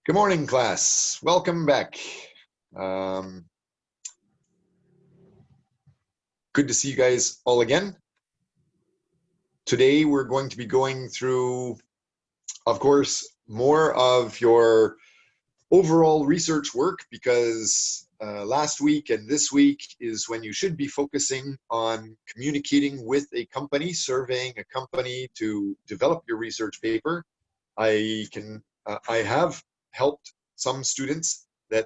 Good morning, class. Welcome back. Good to see you guys all again. Today, we're going to be going through, of course, more of your overall research work because last week and this week is when you should be focusing on communicating with a company, surveying a company to develop your research paper. I have helped some students that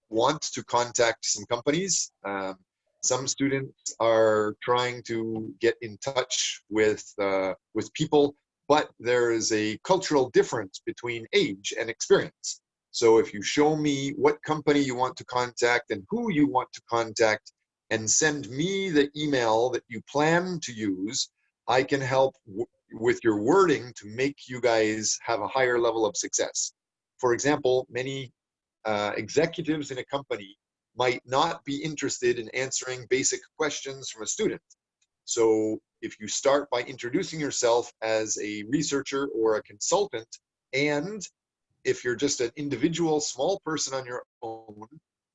want to contact some companies. Some students are trying to get in touch with people, but there is a cultural difference between age and experience. So if you show me what company you want to contact and who you want to contact and send me the email that you plan to use, I can help with your wording to make you guys have a higher level of success. For example, many executives in a company might not be interested in answering basic questions from a student. So if you start by introducing yourself as a researcher or a consultant, and if you're just an individual small person on your own,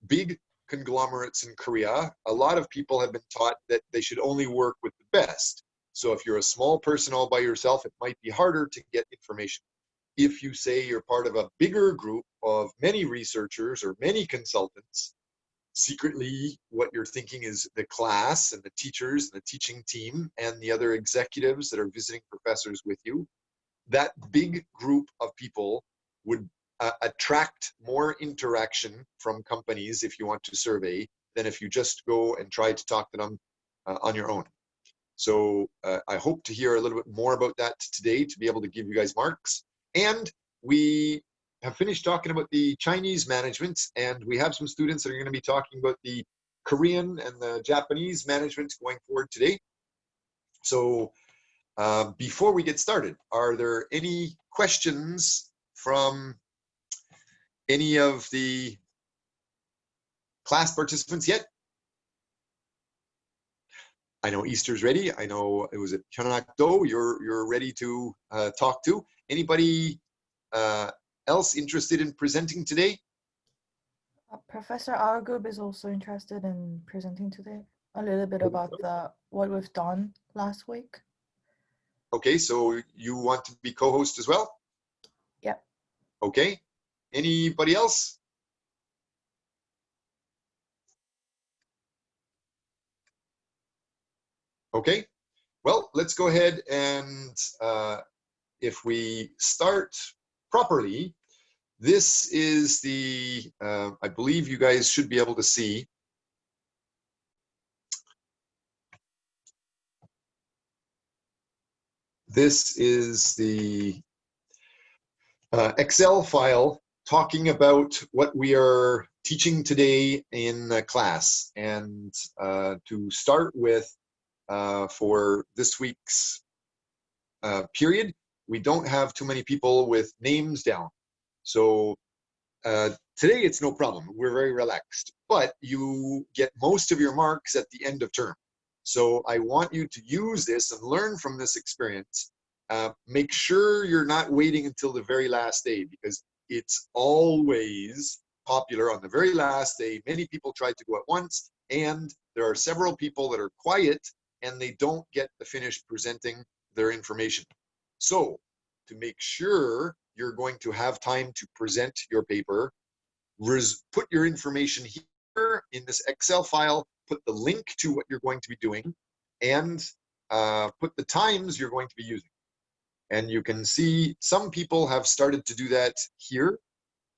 big conglomerates in Korea, a lot of people have been taught that they should only work with the best. So if you're a small person all by yourself, it might be harder to get information. If you say you're part of a bigger group of many researchers or many consultants, secretly what you're thinking is the class and the teachers and the teaching team and the other executives that are visiting professors with you, that big group of people would attract more interaction from companies if you want to survey than if you just go and try to talk to them on your own. So I hope to hear a little bit more about that today to be able to give you guys marks. And we have finished talking about the Chinese management, and we have some students that are going to be talking about the Korean and the Japanese management going forward today. So before we get started, are there any questions from any of the class participants yet? I know Easter's ready. I know it was at Hyunakdo. You're ready to talk to. Anybody else interested in presenting today? Professor, our group is also interested in presenting today a little bit about what we've done last week. Okay, so you want to be co-host as well? Yep. Okay. Anybody else? Okay. Well, let's go ahead and if we start properly, this is the, I believe you guys should be able to see. This is the Excel file talking about what we are teaching today in class. And to start with, for this week's period, we don't have too many people with names down. So today it's no problem. We're very relaxed, but you get most of your marks at the end of term. So I want you to use this and learn from this experience. Make sure you're not waiting until the very last day, because it's always popular on the very last day. Many people try to go at once, and there are several people that are quiet and they don't get to finish presenting their information. So to make sure you're going to have time to present your paper, put your information here in this Excel file, put the link to what you're going to be doing, and put the times you're going to be using. And you can see some people have started to do that here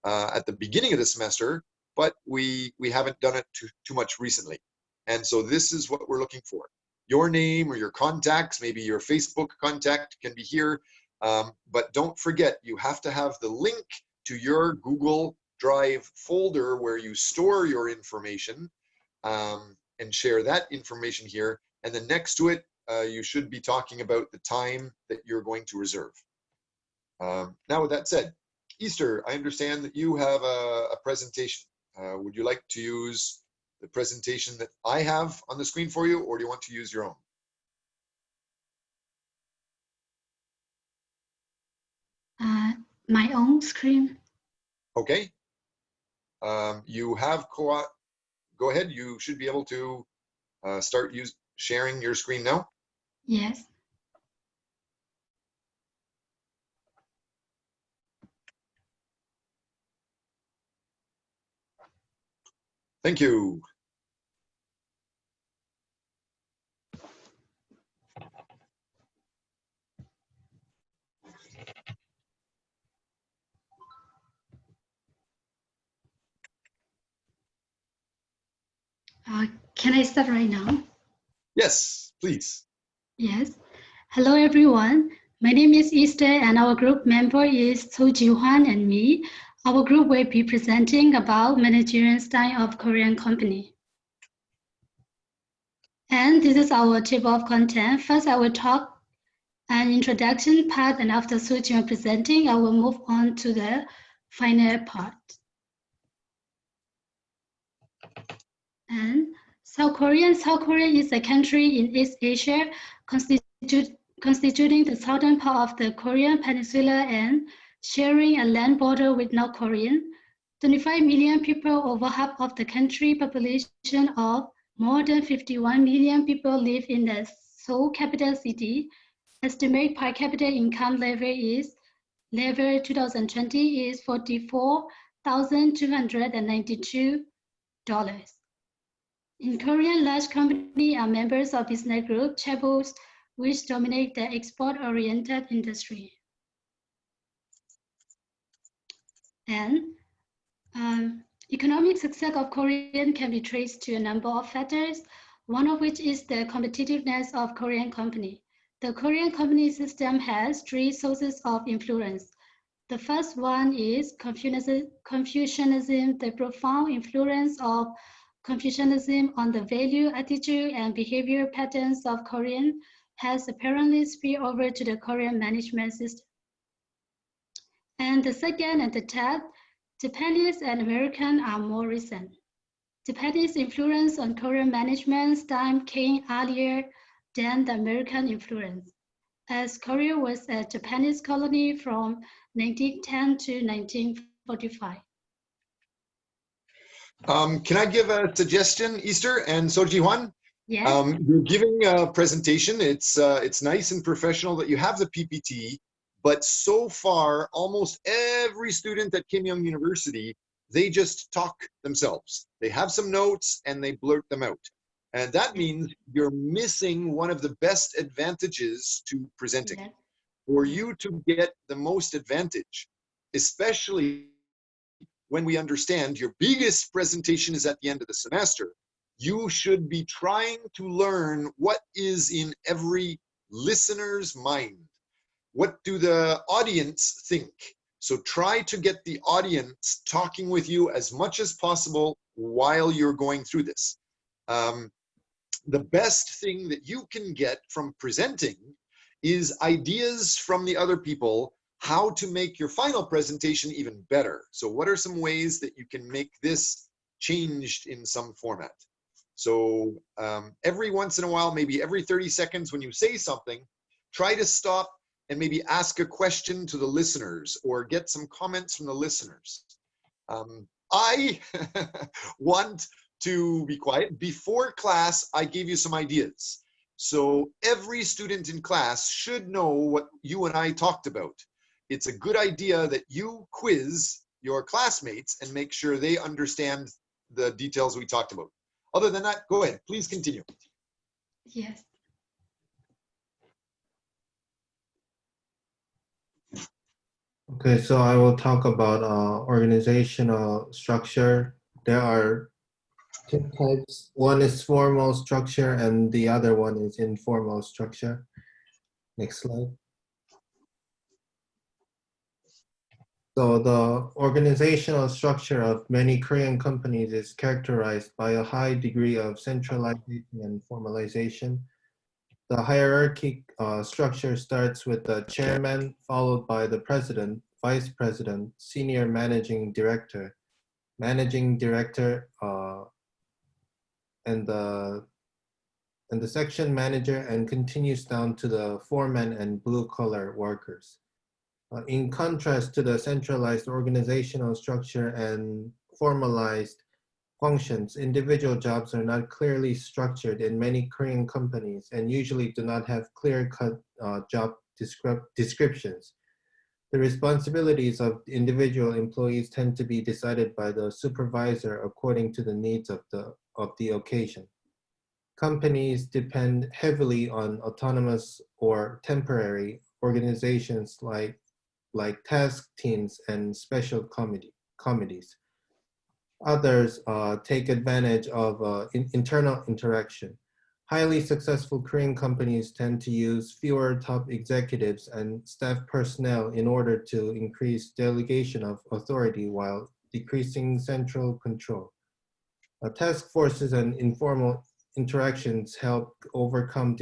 at the beginning of the semester, but we haven't done it too much recently. And so this is what we're looking for. Your name or your contacts, maybe your Facebook contact can be here. But don't forget, you have to have the link to your Google Drive folder where you store your information, and share that information here. And then next to it, you should be talking about the time that you're going to reserve. Now, with that said, Easter, I understand that you have a presentation. Would you like to use the presentation that I have on the screen for you, or do you want to use your own? My own screen. Okay. You have go ahead. You should be able to start sharing your screen now. Yes. Thank you. Can I start right now? Yes, please. Yes. Hello, everyone. My name is Easter, and our group member is So Ji-hwan and me. Our group will be presenting about managerial style of Korean company. And this is our table of content. First, I will talk an introduction part, and after So Ji-hwan presenting, I will move on to the final part. And South Korea is a country in East Asia, constituting the southern part of the Korean Peninsula and sharing a land border with North Korea. 25 million people, over half of the country population of more than 51 million people live in the Seoul capital city. Estimate per capita income level 2020 is $44,292. In Korean, large companies are members of business group chaebols, which dominate the export-oriented industry. And economic success of Korean can be traced to a number of factors, one of which is the competitiveness of Korean company. The Korean company system has three sources of influence. The first one is Confucianism, the profound influence of Confucianism on the value, attitude, and behavior patterns of Korean has apparently spilled over to the Korean management system. And the second and the third, Japanese and American are more recent. Japanese influence on Korean management style came earlier than the American influence, as Korea was a Japanese colony from 1910 to 1945. Can I give a suggestion, Easter and Soji-hwan? Yes. You're giving a presentation. It's nice and professional that you have the PPT, but so far, almost every student at Kim Young University, they just talk themselves. They have some notes and they blurt them out. And that means you're missing one of the best advantages to presenting. Yes. For you to get the most advantage, especially when we understand your biggest presentation is at the end of the semester, you should be trying to learn what is in every listener's mind. What do the audience think? So try to get the audience talking with you as much as possible while you're going through this. The best thing that you can get from presenting is ideas from the other people how to make your final presentation even better. So what are some ways that you can make this changed in some format? So every once in a while, maybe every 30 seconds when you say something, try to stop and maybe ask a question to the listeners or get some comments from the listeners. I want to be quiet. Before class, I gave you some ideas. So every student in class should know what you and I talked about. It's a good idea that you quiz your classmates and make sure they understand the details we talked about. Other than that, go ahead, please continue. Yes. Okay, so I will talk about organizational structure. There are two types. One is formal structure and the other one is informal structure. Next slide. So the organizational structure of many Korean companies is characterized by a high degree of centralization and formalization. The hierarchy structure starts with the chairman, followed by the president, vice president, senior managing director, and the section manager, and continues down to the foreman and blue collar workers. In contrast to the centralized organizational structure and formalized functions, individual jobs are not clearly structured in many Korean companies and usually do not have clear-cut job descriptions. The responsibilities of individual employees tend to be decided by the supervisor according to the needs of the occasion. Companies depend heavily on autonomous or temporary organizations like task teams and special committees. Others take advantage of internal interaction. Highly successful Korean companies tend to use fewer top executives and staff personnel in order to increase delegation of authority while decreasing central control. Task forces and informal interactions help overcome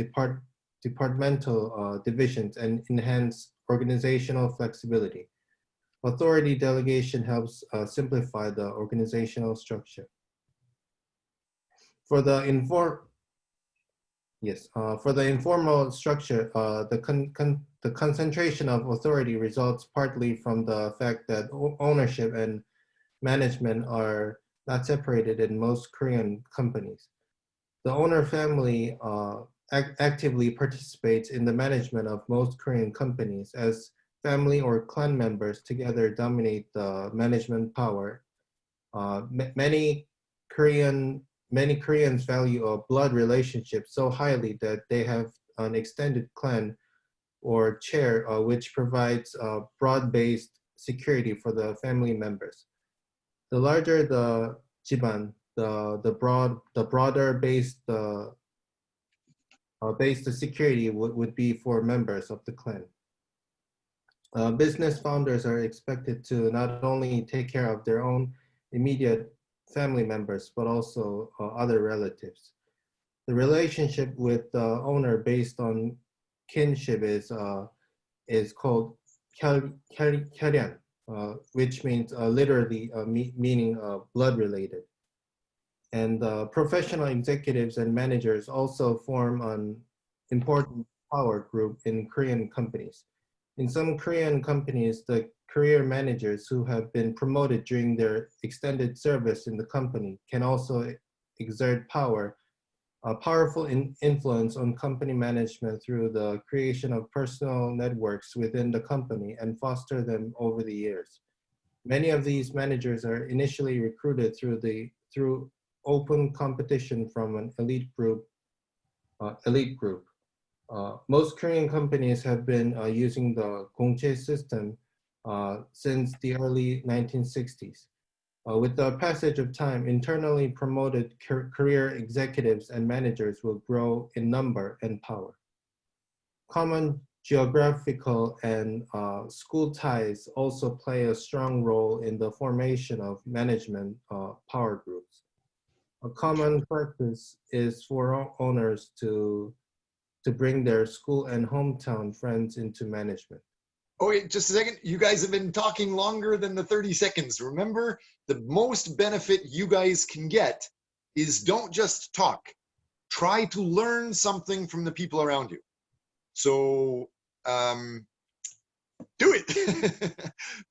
departmental divisions and enhance organizational flexibility. Authority delegation helps simplify the organizational structure. For the informal structure, the concentration of authority results partly from the fact that ownership and management are not separated in most Korean companies. The owner family actively participates in the management of most Korean companies as family or clan members together dominate the management power. Many Koreans value a blood relationship so highly that they have an extended clan or chair, which provides broad-based security for the family members. The larger the jiban, the broader based the security would be for members of the clan. Business founders are expected to not only take care of their own immediate family members, but also other relatives. The relationship with the owner based on kinship is called 혈연, which means literally meaning blood related. And professional executives and managers also form an important power group in Korean companies. In some Korean companies, the career managers who have been promoted during their extended service in the company can also exert a powerful influence on company management through the creation of personal networks within the company and foster them over the years. Many of these managers are initially recruited through open competition from an elite group. Most Korean companies have been using the 공채 system since the early 1960s. With the passage of time, internally promoted career executives and managers will grow in number and power. Common geographical and school ties also play a strong role in the formation of management power groups. A common practice is for owners to bring their school and hometown friends into management. Oh, wait, just a second. You guys have been talking longer than the 30 seconds. Remember, the most benefit you guys can get is don't just talk. Try to learn something from the people around you. So do it.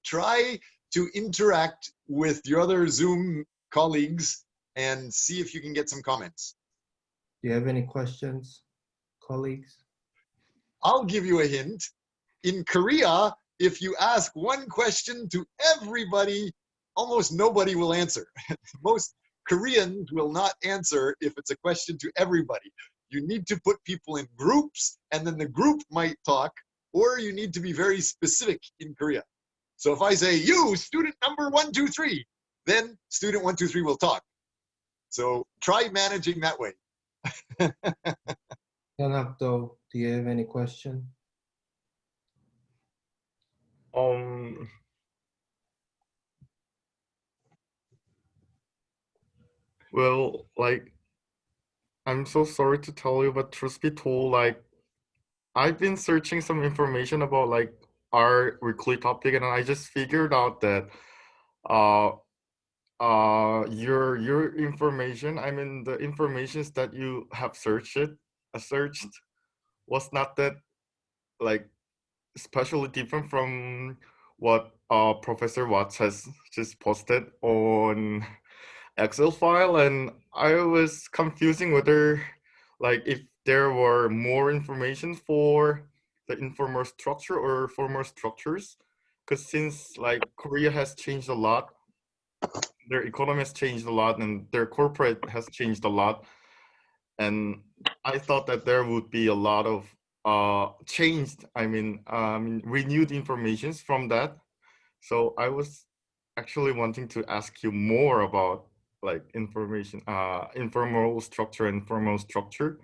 Try to interact with your other Zoom colleagues and see if you can get some comments. Do you have any questions, colleagues? I'll give you a hint. In Korea, if you ask one question to everybody, almost nobody will answer. Most Koreans will not answer if it's a question to everybody. You need to put people in groups, and then the group might talk, or you need to be very specific in Korea. So if I say, you, student number 123, then student 123 will talk. So try managing that way. Yanakdo, do you have any question? Well, like, I'm so sorry to tell you, but truth be told, like, I've been searching some information about like our weekly topic, and I just figured out that uh your information, I mean the informations that you have searched was not that like especially different from what Professor Watts has just posted on Excel file, and I was confusing whether, like, if there were more information for the informal structure or formal structures, because since like Korea has changed a lot, their economy has changed a lot, and their corporate has changed a lot, and I thought that there would be a lot of changed, renewed informations from that. So I was actually wanting to ask you more about like information, informal structure and formal structure.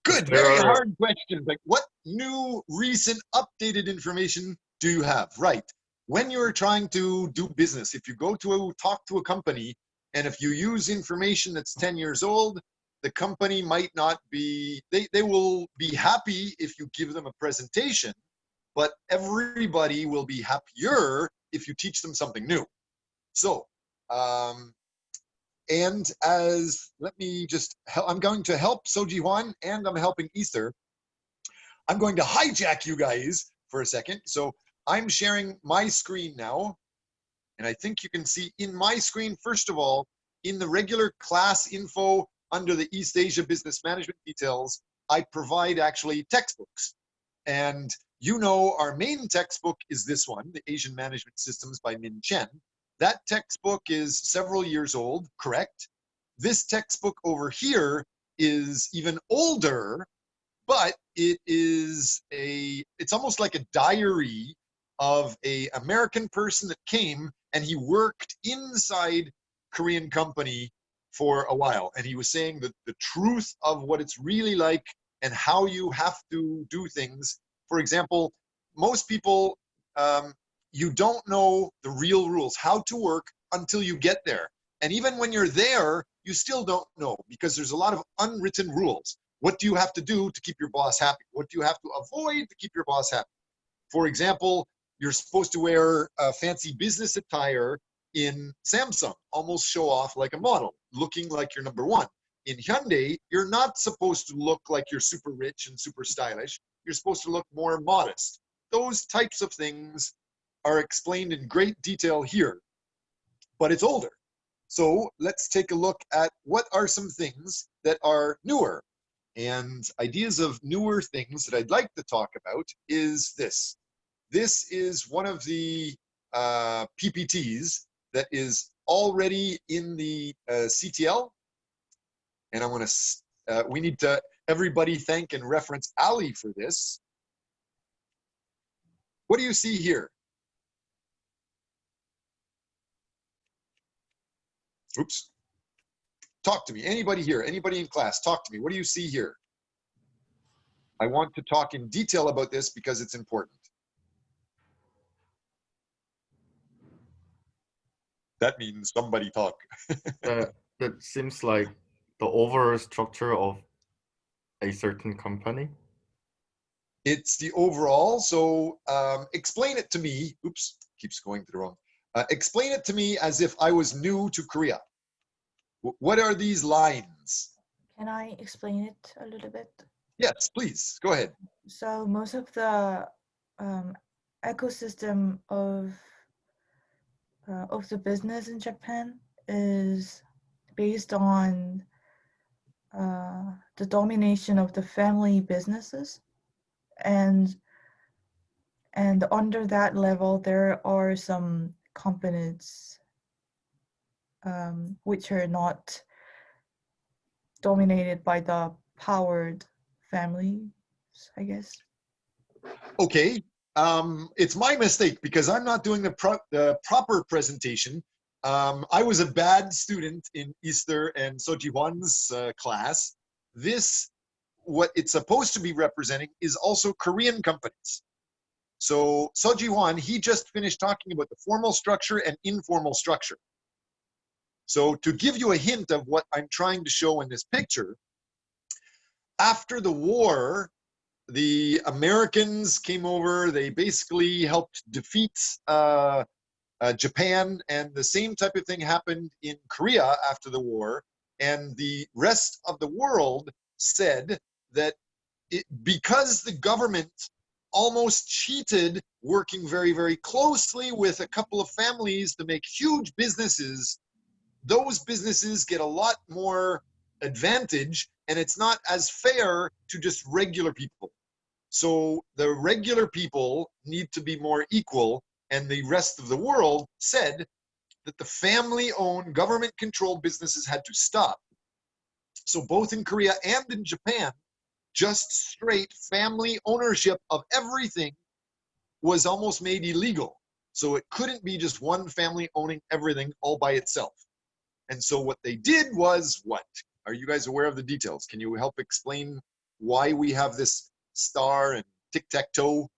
'Cause Good, there very are, hard question. Like, what new, recent, updated information do you have? Right. When you're trying to do business, if you go to talk to a company, and if you use information that's 10 years old, the company might not be, they will be happy if you give them a presentation, but everybody will be happier if you teach them something new. So, and as, let me just, I'm going to help Soji Hwan, and I'm helping Ether. I'm going to hijack you guys for a second. So I'm sharing my screen now. And I think you can see in my screen, first of all, in the regular class info under the East Asia Business Management details, I provide actually textbooks. And you know, our main textbook is this one, the Asian Management Systems by Min Chen. That textbook is several years old, correct? This textbook over here is even older, but it's almost like a diary of an American person that came and he worked inside Korean company for a while. And he was saying that the truth of what it's really like and how you have to do things. For example, most people, you don't know the real rules, how to work until you get there. And even when you're there, you still don't know because there's a lot of unwritten rules. What do you have to do to keep your boss happy? What do you have to avoid to keep your boss happy? For example, you're supposed to wear a fancy business attire in Samsung, almost show off like a model, looking like you're number one. In Hyundai, you're not supposed to look like you're super rich and super stylish. You're supposed to look more modest. Those types of things are explained in great detail here, but it's older. So let's take a look at what are some things that are newer. And ideas of newer things that I'd like to talk about is this. This is one of the PPTs that is already in the CTL. And I want to, we need to, everybody thank and reference Ali for this. What do you see here? Oops. Talk to me. Anybody here? Anybody in class? Talk to me. What do you see here? I want to talk in detail about this because it's important. That means somebody talk. that seems like the overall structure of a certain company. It's the overall. So explain it to me. Oops, keeps going to the wrong. Explain it to me as if I was new to Korea. What are these lines? Can I explain it a little bit? Yes, please, go ahead. So most of the ecosystem of the business in Japan is based on the domination of the family businesses, and under that level there are some companies which are not dominated by the powered families, I guess. Okay, it's my mistake because I'm not doing the proper presentation. I was a bad student in Easter and Soji Hwan's class. This, what it's supposed to be representing, is also Korean companies. So Soji Hwan, he just finished talking about the formal structure and informal structure. So to give you a hint of what I'm trying to show in this picture, after the war, the Americans came over, they basically helped defeat Japan, and the same type of thing happened in Korea after the war. And the rest of the world said that because the government almost cheated working very, very closely with a couple of families to make huge businesses. Those businesses get a lot more advantage, and it's not as fair to just regular people. So the regular people need to be more equal, and the rest of the world said that the family-owned, government-controlled businesses had to stop. So both in Korea and in Japan, just straight family ownership of everything was almost made illegal. So it couldn't be just one family owning everything all by itself. And so what they did was what? Are you guys aware of the details? Can you help explain why we have this star and tic-tac-toe?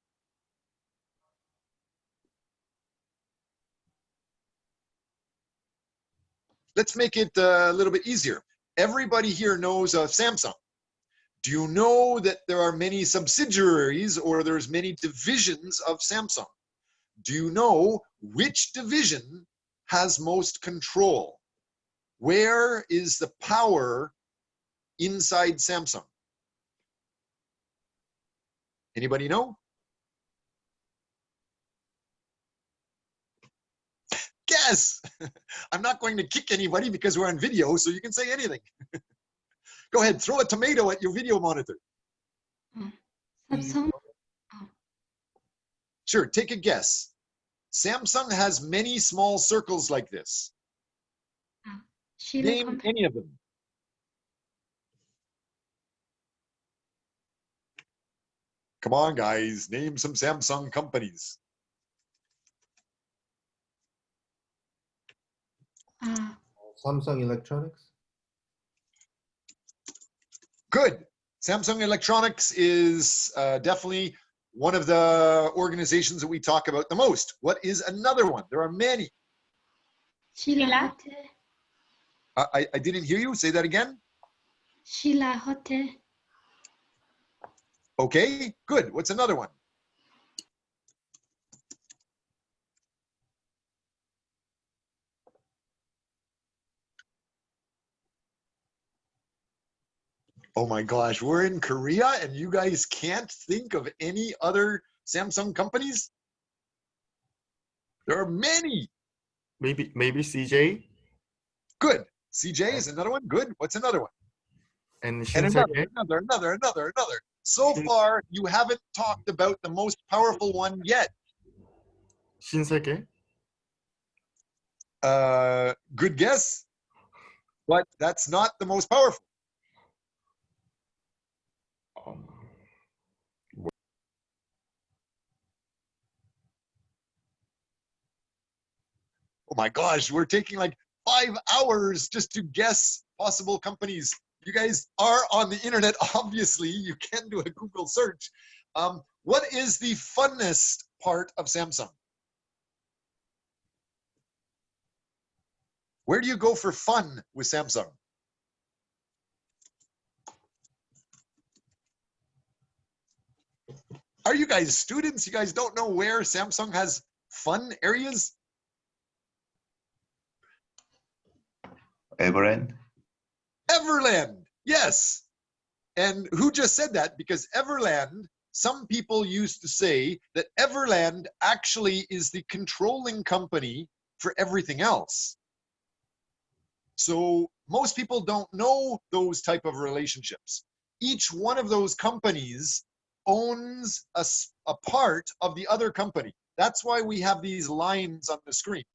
Let's make it a little bit easier. Everybody here knows of Samsung. Do you know that there are many subsidiaries, or there's many divisions of Samsung? Do you know which division has most control? Where is the power inside Samsung? Anybody know? Guess! I'm not going to kick anybody because we're on video, so you can say anything. Go ahead, throw a tomato at your video monitor. Samsung. Sure, take a guess. Samsung has many small circles like this. Name any of them. Come on, guys, name some Samsung companies. Samsung Electronics. Good. Samsung Electronics is definitely one of the organizations that we talk about the most. What is another one? There are many. Sheila. I didn't hear you. Say that again. Sheila Hotel. Okay, good. What's another one? Oh my gosh, we're in Korea and you guys can't think of any other Samsung companies? There are many. Maybe CJ Good. CJ is another one. Good. What's another one? and And Shinsegae. another. So far, you haven't talked about the most powerful one yet. Shinsegae. Good guess, but that's not the most powerful. Um, Oh my gosh, we're taking like 5 hours just to guess possible companies. You guys are on the internet, obviously. You can do a Google search. What is the funnest part of Samsung? Where do you go for fun with Samsung? Are you guys students? You guys don't know where Samsung has fun areas? Everend. Everland, yes. And who just said that? Because Everland, some people used to say that Everland actually is the controlling company for everything else. So most people don't know those type of relationships. Each one of those companies owns a part of the other company. That's why we have these lines on the screen.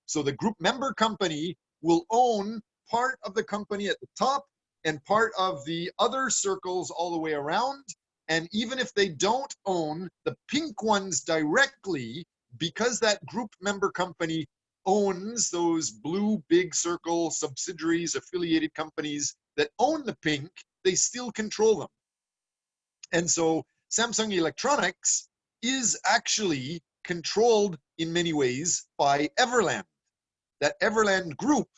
So the group member company will own part of the company at the top and part of the other circles all the way around. And even if they don't own the pink ones directly, because that group member company owns those blue big circle subsidiaries, affiliated companies that own the pink, they still control them. And so Samsung Electronics is actually controlled in many ways by Everland. That Everland group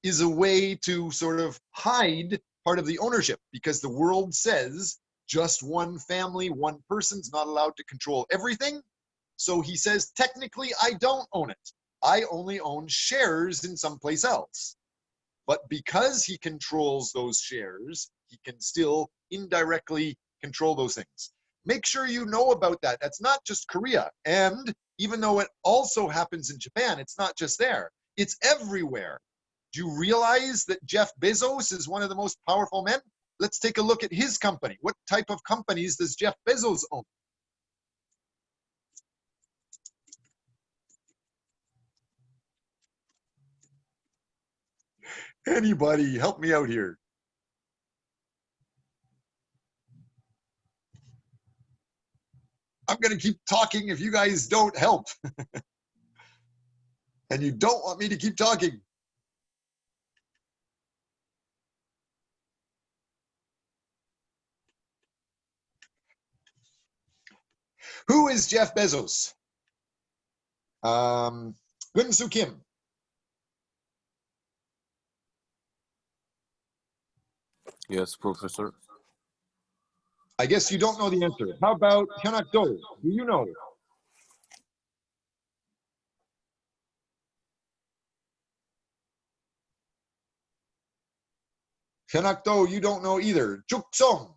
is a way to sort of hide part of the ownership, because the world says just one family, one person's not allowed to control everything. So he says, technically, I don't own it. I only own shares in someplace else. But because he controls those shares, he can still indirectly control those things. Make sure you know about that. That's not just Korea. And even though it also happens in Japan, it's not just there. It's everywhere. Do you realize that Jeff Bezos is one of the most powerful men? Let's take a look at his company. What type of companies does Jeff Bezos own? Anybody, help me out here. I'm going to keep talking if you guys don't help. And you don't want me to keep talking. Who is Jeff Bezos? Gun-Soo Kim. Yes, Professor. I guess you don't know the answer. How about Hyunak Do? Do you know? Hyunak Do, you don't know either. Juk Song,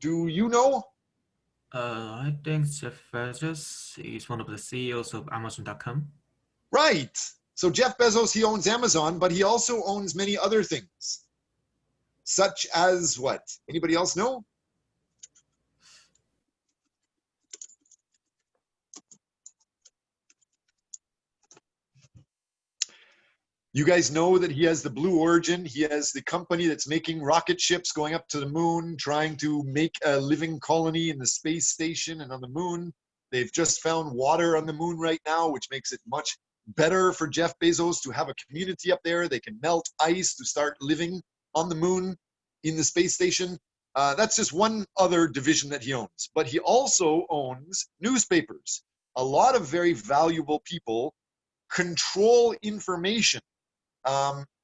do you know? I think Jeff Bezos is one of the CEOs of Amazon.com. Right. So Jeff Bezos, he owns Amazon, but he also owns many other things. Such as what? Anybody else know? You guys know that he has the Blue Origin. He has the company that's making rocket ships going up to the moon, trying to make a living colony in the space station and on the moon. They've just found water on the moon right now, which makes it much better for Jeff Bezos to have a community up there. They can melt ice to start living on the moon in the space station. That's just one other division that he owns. But he also owns newspapers. A lot of very valuable people control information.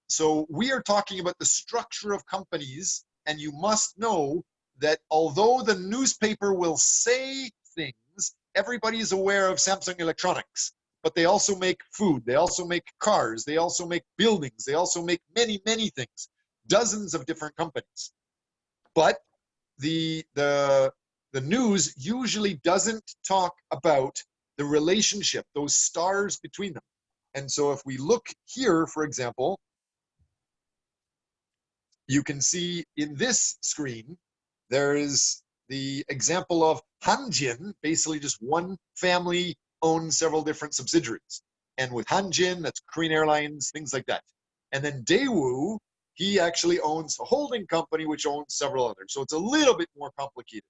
So we are talking about the structure of companies, and you must know that although the newspaper will say things, everybody is aware of Samsung Electronics, but they also make food, they also make cars, they also make buildings, they also make many, many things, dozens of different companies. But the news usually doesn't talk about the relationship, those stars between them. And so if we look here, for example, you can see in this screen, there is the example of Hanjin, basically just one family owns several different subsidiaries. And with Hanjin, that's Korean Airlines, things like that. And then Daewoo, he actually owns a holding company which owns several others. So it's a little bit more complicated.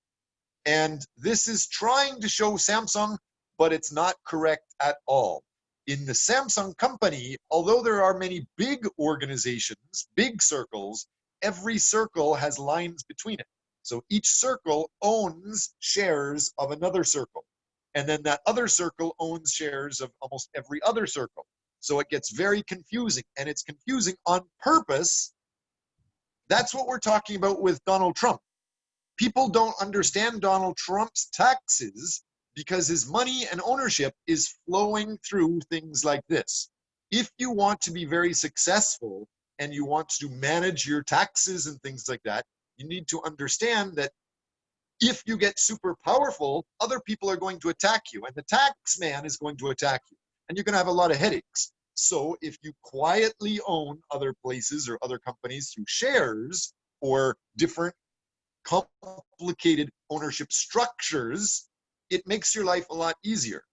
And this is trying to show Samsung, but it's not correct at all. In the Samsung company, although there are many big organizations, big circles, every circle has lines between it. So each circle owns shares of another circle. And then that other circle owns shares of almost every other circle. So it gets very confusing, and it's confusing on purpose. That's what we're talking about with Donald Trump. People don't understand Donald Trump's taxes because his money and ownership is flowing through things like this. If you want to be very successful and you want to manage your taxes and things like that, you need to understand that if you get super powerful, other people are going to attack you, and the tax man is going to attack you, and you're going to have a lot of headaches. So if you quietly own other places or other companies through shares or different complicated ownership structures, it makes your life a lot easier.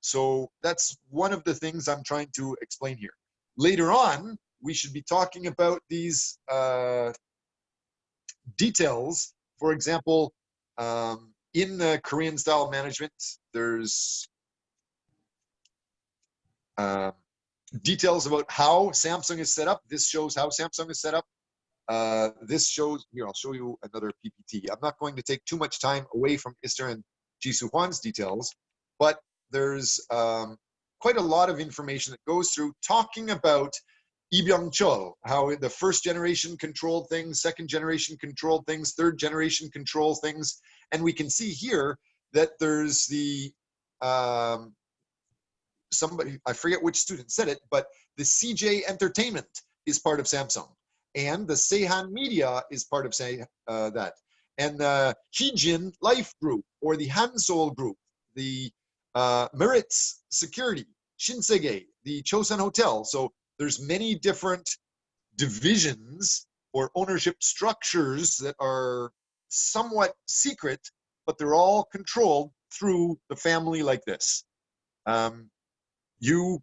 So that's one of the things I'm trying to explain here. Later on, we should be talking about these details. For example, in the Korean style management, there's details about how Samsung is set up. This shows how Samsung is set up. This shows, here, I'll show you another PPT. I'm not going to take too much time away from Ister and Jisoo Hwan's details, but there's quite a lot of information that goes through talking about Lee Byung-chul, how the first generation controlled things, second generation controlled things, third generation control things. And we can see here that there's the, somebody, I forget which student said it, but the CJ Entertainment is part of Samsung. And the Seihan Media is part of that. and the Heejin Life Group, or the Hansol Group, the Meritz Security, Shinsege, the Chosun Hotel. So there's many different divisions or ownership structures that are somewhat secret, but they're all controlled through the family like this. You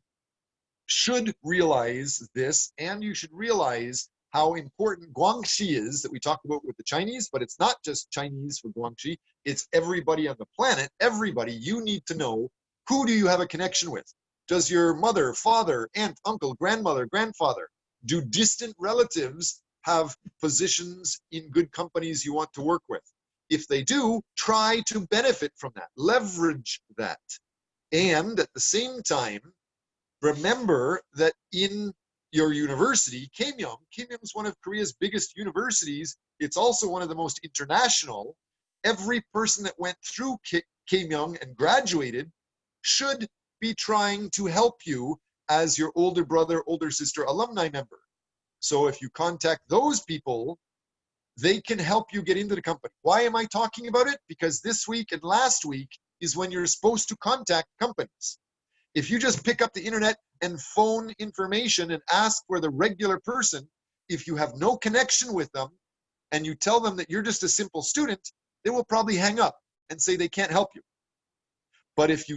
should realize this, and you should realize how important Guangxi is that we talked about with the Chinese, but it's not just Chinese for Guangxi, it's everybody on the planet. Everybody, you need to know, who do you have a connection with? Does your mother, father, aunt, uncle, grandmother, grandfather, do distant relatives have positions in good companies you want to work with? If they do, try to benefit from that, leverage that. And at the same time, remember that in your university, Keimyung is one of Korea's biggest universities. It's also one of the most international. Every person that went through Keimyung and graduated should be trying to help you as your older brother, older sister, alumni member. So if you contact those people, they can help you get into the company. Why am I talking about it? Because this week and last week is when you're supposed to contact companies. If you just pick up the internet and phone information and ask for the regular person, if you have no connection with them and you tell them that you're just a simple student, they will probably hang up and say they can't help you. But if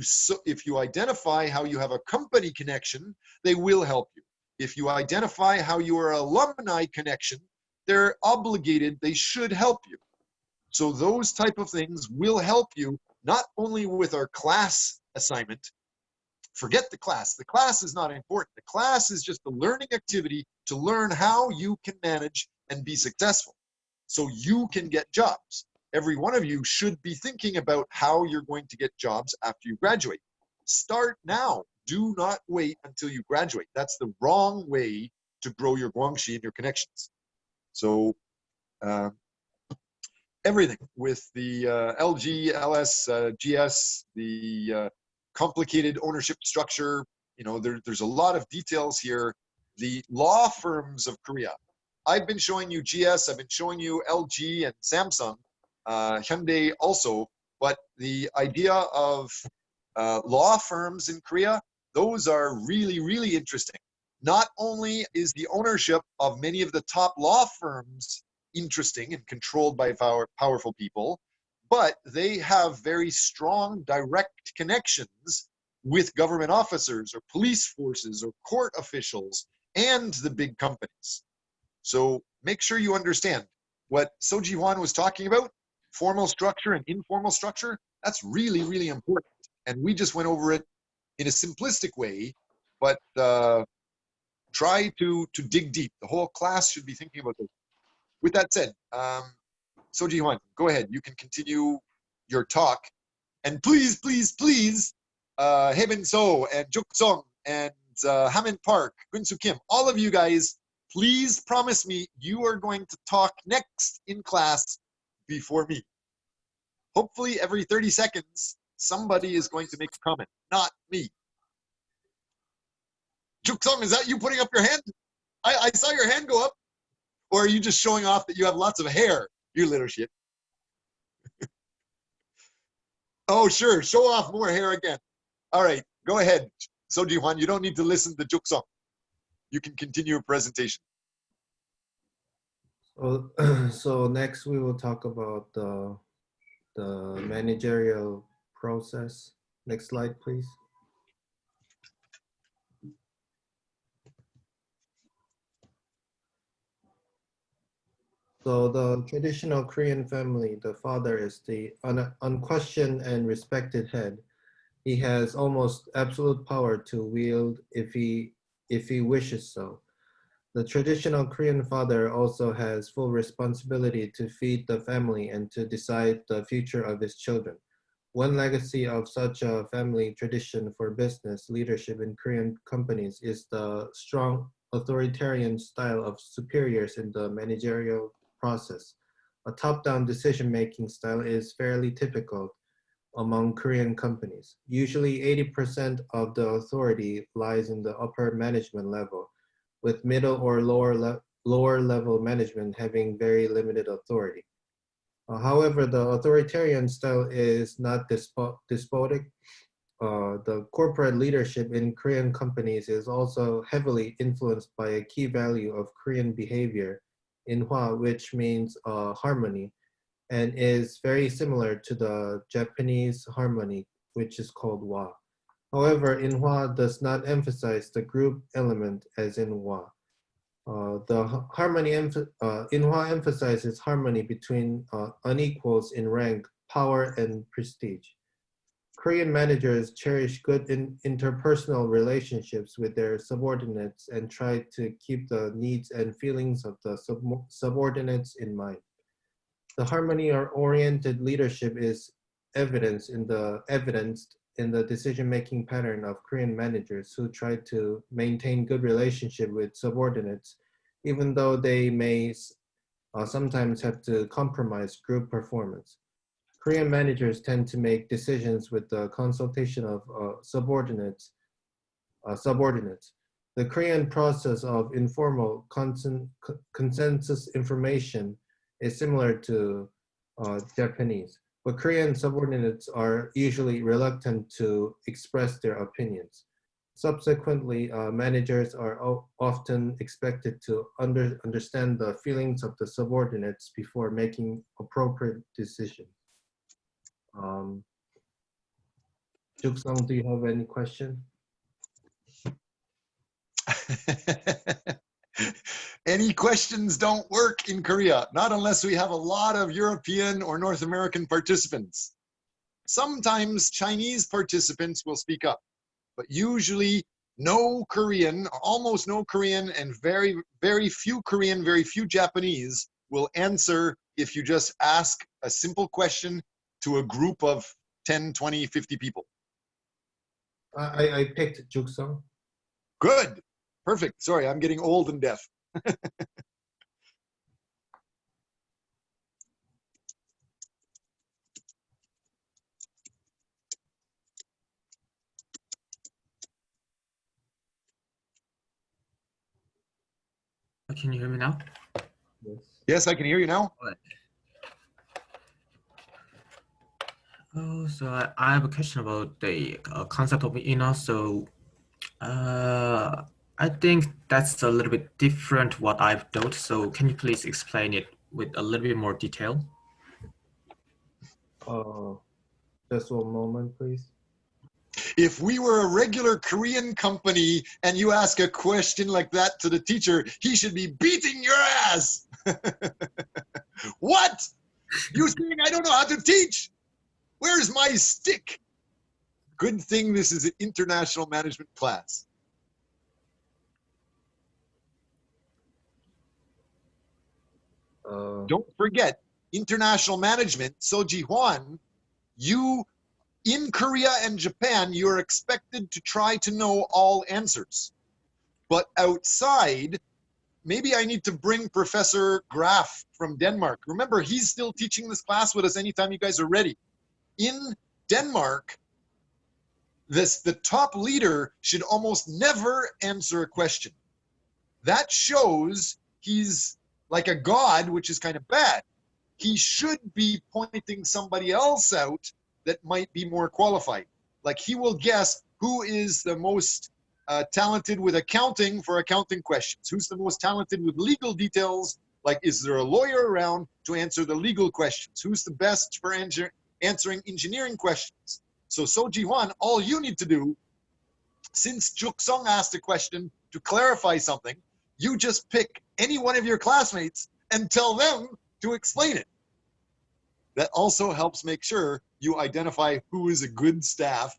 you identify how you have a company connection, they will help you. If you identify how you are an alumni connection, they're obligated, they should help you. So those type of things will help you, not only with our class assignment. Forget the class. The class is not important. The class is just a learning activity to learn how you can manage and be successful so you can get jobs. Every one of you should be thinking about how you're going to get jobs after you graduate. Start now. Do not wait until you graduate. That's the wrong way to grow your Guangxi and your connections. So everything with the LG, LS, GS, the complicated ownership structure, there's a lot of details here. The law firms of Korea. I've been showing you GS, I've been showing you LG and Samsung, Hyundai also, but the idea of law firms in Korea, those are really, really interesting. Not only is the ownership of many of the top law firms interesting and controlled by powerful people, but they have very strong direct connections with government officers or police forces or court officials and the big companies. So make sure you understand what Soji Hwan was talking about, formal structure and informal structure. That's really, really important. And we just went over it in a simplistic way, but try to dig deep. The whole class should be thinking about this. With that said, Soji Hwan, go ahead. You can continue your talk. And please, please, please, Heben So and Juk Song and Hamin Park, Gunsu Kim, all of you guys, please promise me you are going to talk next in class before me. Hopefully every 30 seconds, somebody is going to make a comment, not me. Juk Song, is that you putting up your hand? I saw your hand go up. Or are you just showing off that you have lots of hair, you little shit? Oh, sure. Show off more hair again. All right. Go ahead. Soji Hwan, you don't need to listen to Juk Song. You can continue your presentation. So next we will talk about the managerial process. Next slide, please. So the traditional Korean family, the father is the unquestioned and respected head. He has almost absolute power to wield if he wishes so. The traditional Korean father also has full responsibility to feed the family and to decide the future of his children. One legacy of such a family tradition for business leadership in Korean companies is the strong authoritarian style of superiors in the managerial process. A top-down decision-making style is fairly typical among Korean companies. Usually 80% of the authority lies in the upper management level, with middle or lower level management having very limited authority. However, the authoritarian style is not despotic. The corporate leadership in Korean companies is also heavily influenced by a key value of Korean behavior, inhwa, which means harmony, and is very similar to the Japanese harmony, which is called wa. However, inhwa does not emphasize the group element as in wa. Inhwa emphasizes harmony between unequals in rank, power, and prestige. Korean managers cherish good interpersonal relationships with their subordinates and try to keep the needs and feelings of the subordinates in mind. The harmony-oriented leadership is evidenced in the decision-making pattern of Korean managers who try to maintain good relationship with subordinates, even though they may sometimes have to compromise group performance. Korean managers tend to make decisions with the consultation of subordinates. The Korean process of informal consensus information is similar to Japanese, but Korean subordinates are usually reluctant to express their opinions. Subsequently, managers are often expected to understand the feelings of the subordinates before making appropriate decisions. Juk-sung, do you have any question? Any questions don't work in Korea, not unless we have a lot of European or North American participants. Sometimes Chinese participants will speak up, but usually no Korean, almost no Korean, and very, very few Korean, very few Japanese will answer if you just ask a simple question to a group of 10, 20, 50 people. I picked Juk-sung. Good. Perfect. Sorry, I'm getting old and deaf. Can you hear me now? Yes. Yes, I can hear you now. Oh, so I have a question about the concept of inner. So I think that's a little bit different what I've thought. So can you please explain it with a little bit more detail? Just one moment, please. If we were a regular Korean company and you ask a question like that to the teacher, he should be beating your ass. What? You saying I don't know how to teach? Where's my stick? Good thing this is an international management class. Don't forget, international management, Soji Hwan, you in Korea and Japan, you're expected to try to know all answers. But outside, maybe I need to bring Professor Graf from Denmark. Remember, he's still teaching this class with us anytime you guys are ready. In Denmark, the top leader should almost never answer a question. That shows he's like a god, which is kind of bad. He should be pointing somebody else out that might be more qualified. Like he will guess who is the most talented with accounting for accounting questions. Who's the most talented with legal details? Like, is there a lawyer around to answer the legal questions? Who's the best for answering engineering questions? So Soji Hwan, all you need to do, since Juk-sung asked a question to clarify something, you just pick any one of your classmates and tell them to explain it. That also helps make sure you identify who is a good staff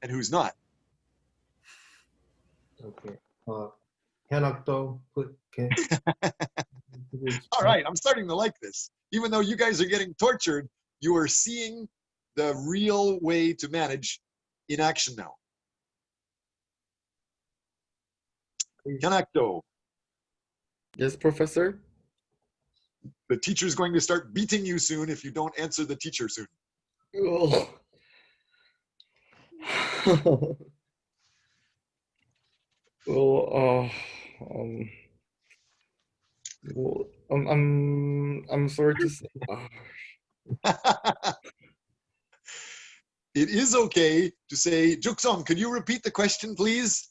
and who's not. Okay. Hanakdo, All right, I'm starting to like this. Even though you guys are getting tortured, you are seeing the real way to manage in action now. Kanakdo, Yes, Professor. the teacher's going to start beating you soon if you don't answer the teacher soon. Oh. Well, well, I'm sorry to say. It is okay to say, Juksong, could you repeat the question, please?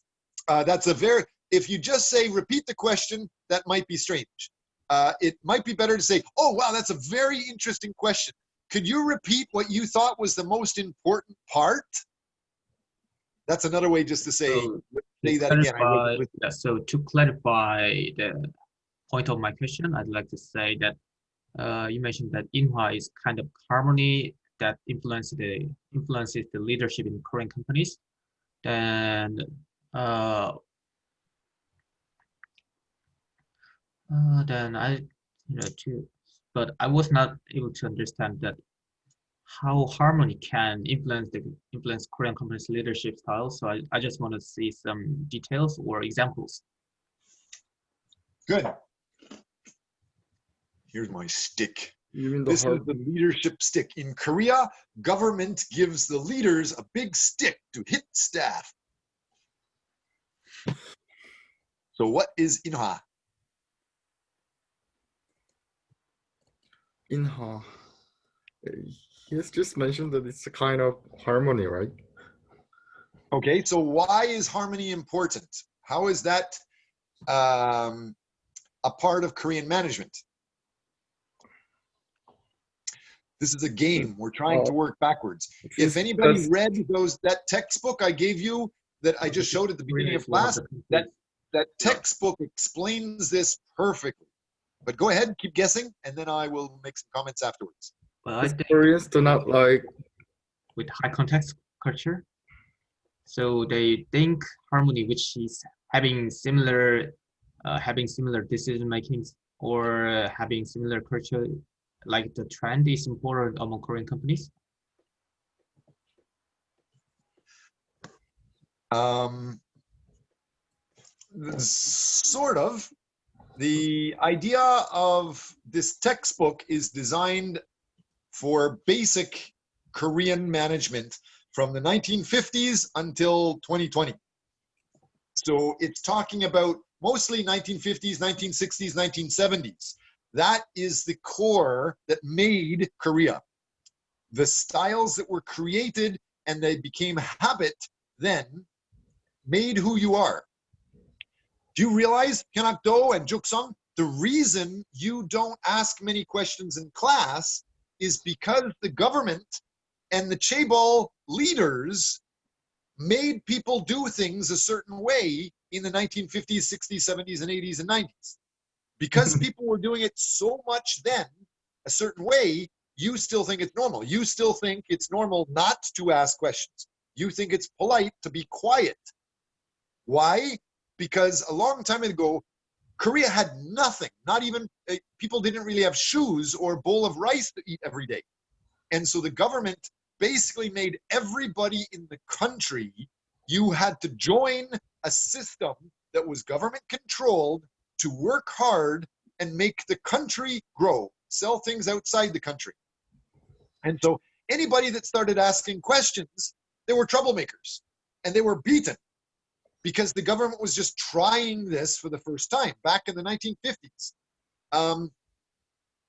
If you just say, repeat the question, that might be strange. It might be better to say, oh, wow, that's a very interesting question. Could you repeat what you thought was the most important part? That's another way just to say, So say that again. I wasn't listening. yeah, so to clarify the point of my question, I'd like to say that you mentioned that Inhwa is kind of harmony that influences the leadership in Korean companies. Then but I was not able to understand that how harmony can influence Korean companies' leadership style. So I just want to see some details or examples. Good. Here's my stick. You mean This is the leadership stick. In Korea, government gives the leaders a big stick to hit staff. So what is Inha? Inha. He has just mentioned that it's a kind of harmony, right? Okay, so why is harmony important? How is that a part of Korean management? This is a game. We're trying to work backwards. If anybody read that textbook I gave you that I just showed at the beginning of class, that textbook explains this perfectly. But go ahead, keep guessing, and then I will make some comments afterwards. Well, I think Koreans do not like with high context culture. So they think harmony, which is having similar decision makings or having similar culture, like the trend is important among Korean companies. Sort of. The idea of this textbook is designed for basic Korean management from the 1950s until 2020. So it's talking about mostly 1950s, 1960s, 1970s. That is the core that made Korea. The styles that were created and they became habit then made who you are. Do you realize, Hyunhak-do and Juksong, the reason you don't ask many questions in class is because the government and the chaebol leaders made people do things a certain way in the 1950s, 60s, 70s, and 80s, and 90s. Because people were doing it so much then, a certain way, you still think it's normal. You still think it's normal not to ask questions. You think it's polite to be quiet. Why? Because a long time ago, Korea had nothing, not even, people didn't really have shoes or a bowl of rice to eat every day. And so the government basically made everybody in the country, you had to join a system that was government controlled to work hard and make the country grow, sell things outside the country. And so anybody that started asking questions, they were troublemakers and they were beaten because the government was just trying this for the first time back in the 1950s.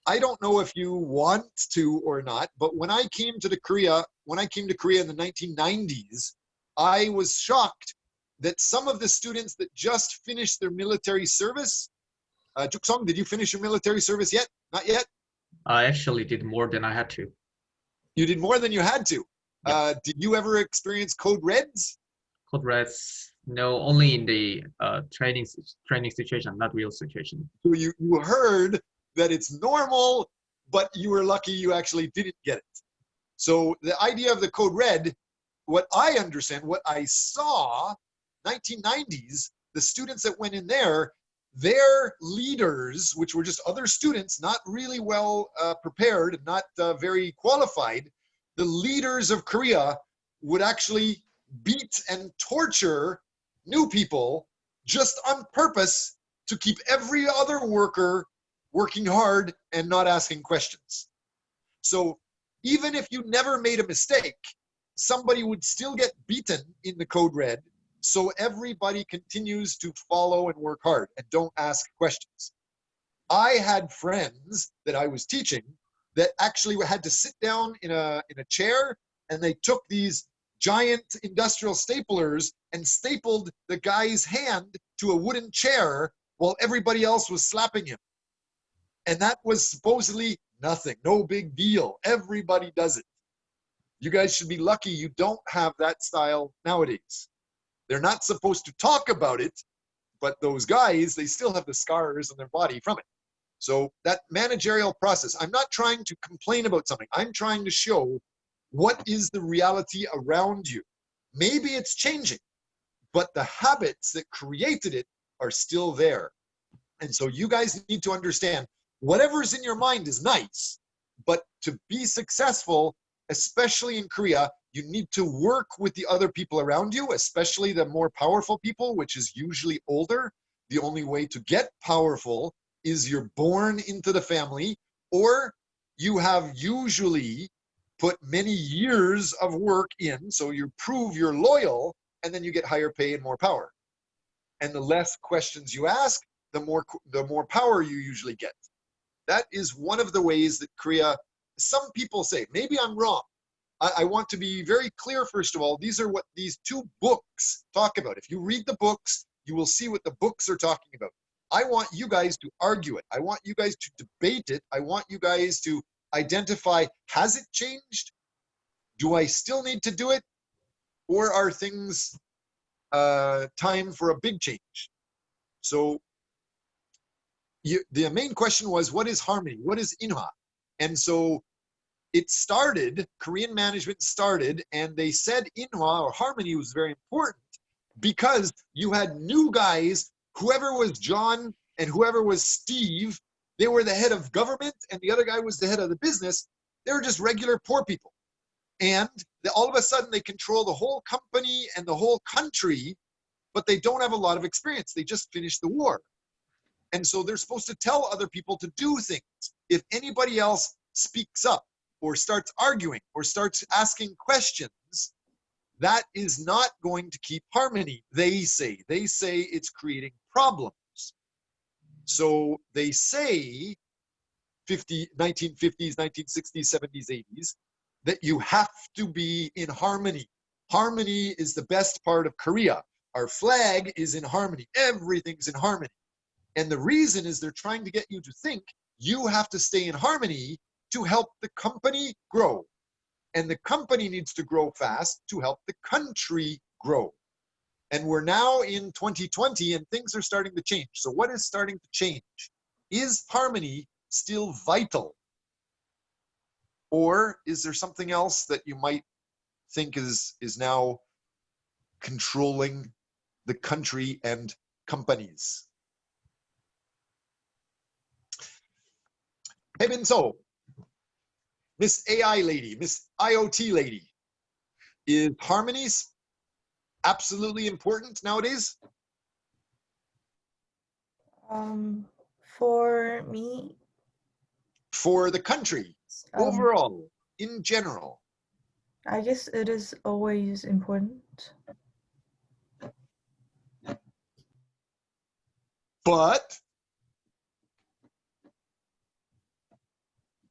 I don't know if you want to or not, but when I came to Korea in the 1990s, I was shocked that some of the students that just finished their military service, Juksong, did you finish your military service yet? Not yet? I actually did more than I had to. You did more than you had to. Yep. Did you ever experience code reds? Code reds, no, only in the training situation, not real situation. So you heard that it's normal, but you were lucky you actually didn't get it. So the idea of the code red, what I understand, what I saw, 1990s, the students that went in there, their leaders, which were just other students, not really well prepared, not very qualified, the leaders of Korea would actually beat and torture new people just on purpose to keep every other worker working hard and not asking questions. So even if you never made a mistake, somebody would still get beaten in the code red, so everybody continues to follow and work hard and don't ask questions. I had friends that I was teaching that actually had to sit down in a chair, and they took these giant industrial staplers and stapled the guy's hand to a wooden chair while everybody else was slapping him. And that was supposedly nothing, no big deal. Everybody does it. You guys should be lucky you don't have that style nowadays. They're not supposed to talk about it, but those guys, they still have the scars on their body from it. So that managerial process, I'm not trying to complain about something. I'm trying to show what is the reality around you. Maybe it's changing, but the habits that created it are still there. And so you guys need to understand whatever's in your mind is nice, but to be successful, especially in Korea, you need to work with the other people around you, especially the more powerful people, which is usually older. The only way to get powerful is you're born into the family, or you have usually put many years of work in, so you prove you're loyal, and then you get higher pay and more power. And the less questions you ask, the more power you usually get. That is one of the ways that Korea, some people say, maybe I'm wrong. I want to be very clear, first of all, these are what these two books talk about. If you read the books, you will see what the books are talking about. I want you guys to argue it. I want you guys to debate it. I want you guys to identify, has it changed? Do I still need to do it? Or are things time for a big change? So the main question was, what is harmony? What is inha? And so it started, Korean management started, and they said inha or harmony was very important because you had new guys, whoever was John and whoever was Steve, they were the head of government and the other guy was the head of the business. They were just regular poor people. And all of a sudden they control the whole company and the whole country, but they don't have a lot of experience. They just finished the war. And so they're supposed to tell other people to do things. If anybody else speaks up or starts arguing or starts asking questions, that is not going to keep harmony, they say. They say it's creating problems. So they say 1950s, 1960s, 70s, 80s, that you have to be in harmony. Harmony is the best part of Korea. Our flag is in harmony. Everything's in harmony. And the reason is they're trying to get you to think you have to stay in harmony to help the company grow. And the company needs to grow fast to help the country grow. And we're now in 2020 and things are starting to change. So what is starting to change? Is harmony still vital? Or is there something else that you might think is now controlling the country and companies? Hey, so Miss AI lady, Miss IoT lady, is harmony absolutely important nowadays? For me, For the country, overall, in general. I guess it is always important. But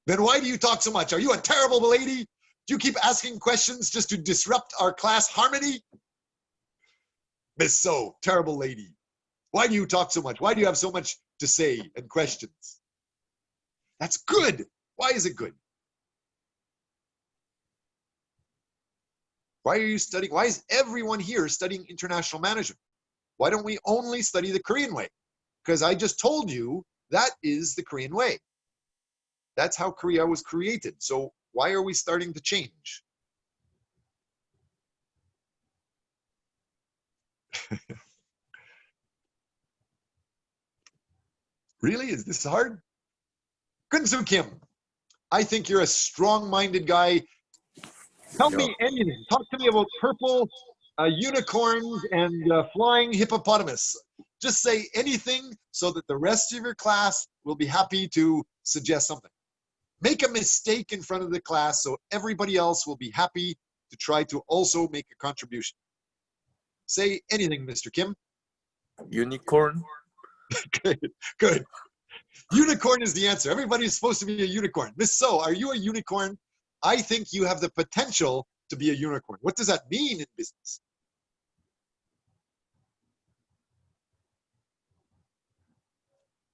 then why do you talk so much? Are you a terrible lady? Do you keep asking questions just to disrupt our class harmony? Miss So, terrible lady. Why do you talk so much? Why do you have so much to say and questions? That's good. Why is it good? Why are you studying? Why is everyone here studying international management? Why don't we only study the Korean way? Because I just told you that is the Korean way. That's how Korea was created. So why are we starting to change? Really? Is this hard? Kunsu Kim, I think you're a strong-minded guy. Tell me anything. Talk to me about purple unicorns and flying hippopotamus. Just say anything so that the rest of your class will be happy to suggest something. Make a mistake in front of the class so everybody else will be happy to try to also make a contribution. Say anything, Mr. Kim. Unicorn. Good. Unicorn is the answer. Everybody's supposed to be a unicorn. Miss So, are you a unicorn? I think you have the potential to be a unicorn. What does that mean in business?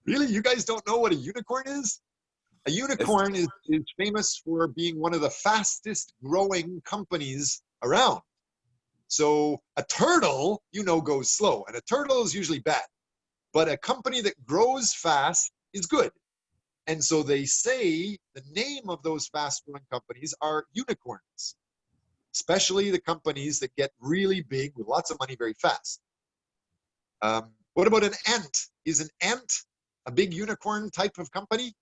Really? You guys don't know what a unicorn is? A unicorn is famous for being one of the fastest growing companies around. So a turtle, you know, goes slow, and a turtle is usually bad. But a company that grows fast is good. And so they say the name of those fast growing companies are unicorns, especially the companies that get really big with lots of money very fast. What about an ant? Is an ant a big unicorn type of company?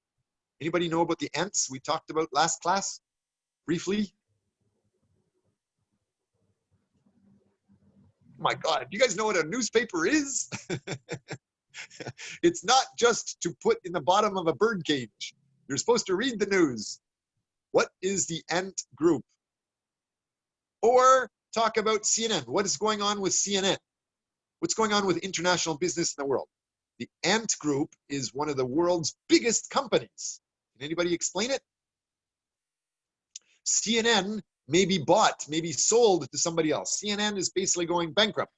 Anybody know about the ants we talked about last class briefly? Oh my God, do you guys know what a newspaper is? It's not just to put in the bottom of a bird cage. You're supposed to read the news. What is the ant group? Or talk about CNN. What is going on with CNN? What's going on with international business in the world? The ant group is one of the world's biggest companies. Can anybody explain it? CNN may be bought, may be sold to somebody else. CNN is basically going bankrupt.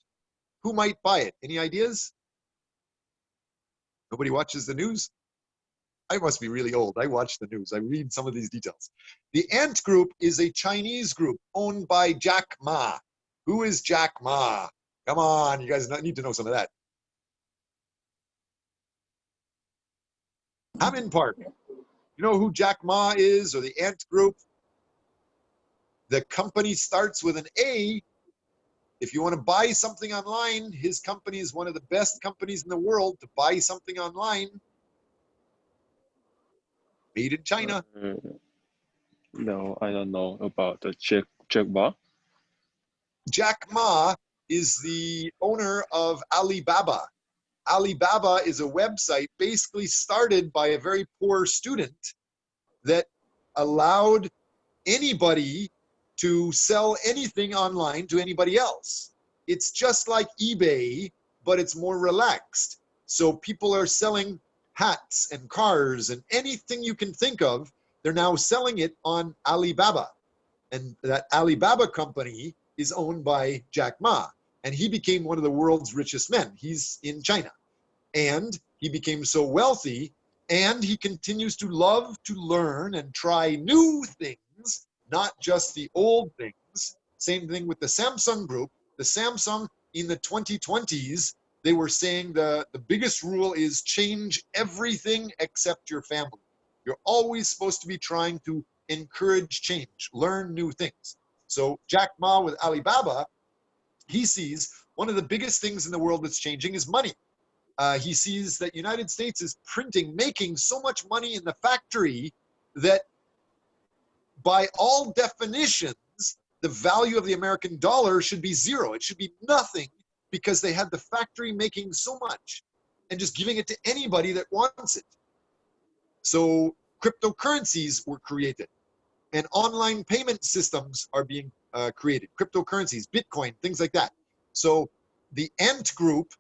Who might buy it? Any ideas? Nobody watches the news? I must be really old. I watch the news. I read some of these details. The Ant Group is a Chinese group owned by Jack Ma. Who is Jack Ma? Come on, you guys need to know some of that. Hammond Park. You know who Jack Ma is, or the Ant Group? The company starts with an A. If you want to buy something online, his company is one of the best companies in the world to buy something online. Made in China. No, I don't know about the Jack Ma. Jack Ma is the owner of Alibaba. Alibaba is a website basically started by a very poor student that allowed anybody to sell anything online to anybody else. It's just like eBay, but it's more relaxed. So people are selling hats and cars and anything you can think of, they're now selling it on Alibaba. And that Alibaba company is owned by Jack Ma. And he became one of the world's richest men. He's in China. And he became so wealthy, and he continues to love to learn and try new things, not just the old things. Same thing with the Samsung group. The Samsung in the 2020s, they were saying the biggest rule is change everything except your family. You're always supposed to be trying to encourage change, learn new things. So Jack Ma with Alibaba, he sees one of the biggest things in the world that's changing is money. He sees that United States is making so much money in the factory that by all definitions, the value of the American dollar should be zero. It should be nothing because they had the factory making so much and just giving it to anybody that wants it. So cryptocurrencies were created and online payment systems are being created. Cryptocurrencies, Bitcoin, things like that. So the Ant Group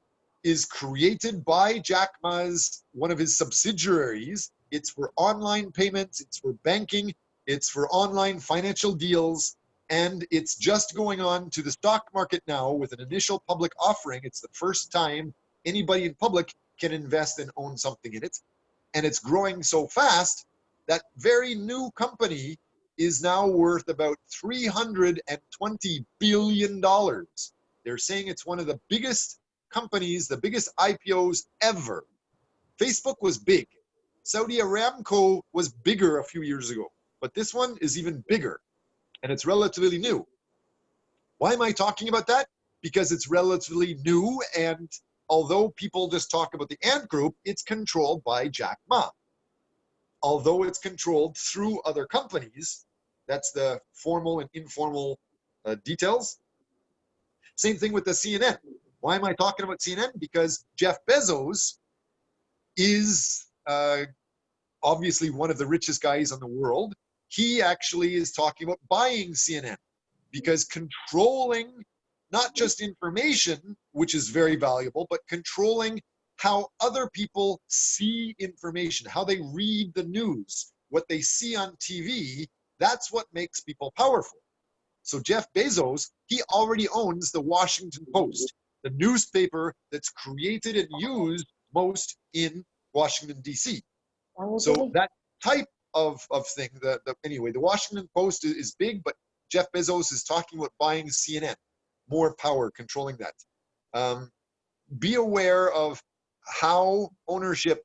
is created by Jack Ma's, one of his subsidiaries. It's for online payments, it's for banking, it's for online financial deals, and it's just going on to the stock market now with an initial public offering. It's the first time anybody in public can invest and own something in it. And it's growing so fast that very new company is now worth about $320 billion. They're saying it's one of the biggest companies, the biggest IPOs ever. Facebook was big. Saudi Aramco was bigger a few years ago, but this one is even bigger and it's relatively new. Why am I talking about that? Because it's relatively new, and although people just talk about the Ant Group, it's controlled by Jack Ma. Although it's controlled through other companies, that's the formal and informal details. Same thing with the CNN. Why am I talking about CNN? Because Jeff Bezos is obviously one of the richest guys in the world. He actually is talking about buying CNN because controlling not just information, which is very valuable, but controlling how other people see information, how they read the news, what they see on TV. That's what makes people powerful. So Jeff Bezos, he already owns the Washington Post, the newspaper that's created and used most in Washington, D.C. So that type of thing, anyway, the Washington Post is big, but Jeff Bezos is talking about buying CNN, more power, controlling that. Be aware of how ownership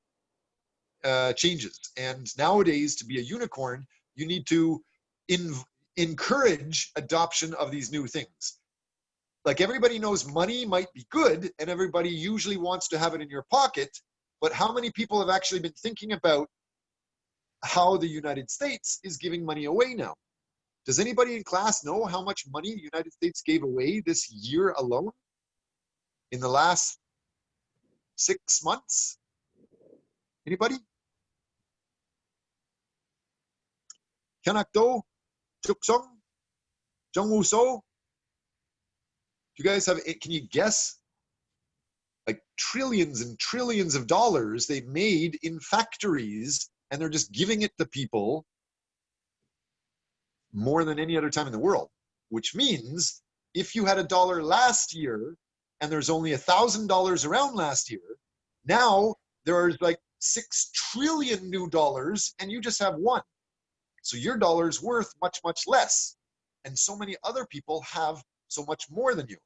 changes. And nowadays, to be a unicorn, you need to encourage adoption of these new things. Like everybody knows money might be good, and everybody usually wants to have it in your pocket, but how many people have actually been thinking about how the United States is giving money away now? Does anybody in class know how much money the United States gave away this year alone? In the last 6 months? Anybody? Kanakdo? Chuksong? Jungwoo-so? Do you guys have, can you guess? Like trillions and trillions of dollars they made in factories, and they're just giving it to people more than any other time in the world. Which means if you had $1 last year and there's only $1,000 around last year, now there's like 6 trillion new dollars and you just have one. So your dollar's worth much, much less. And so many other people have so much more than you.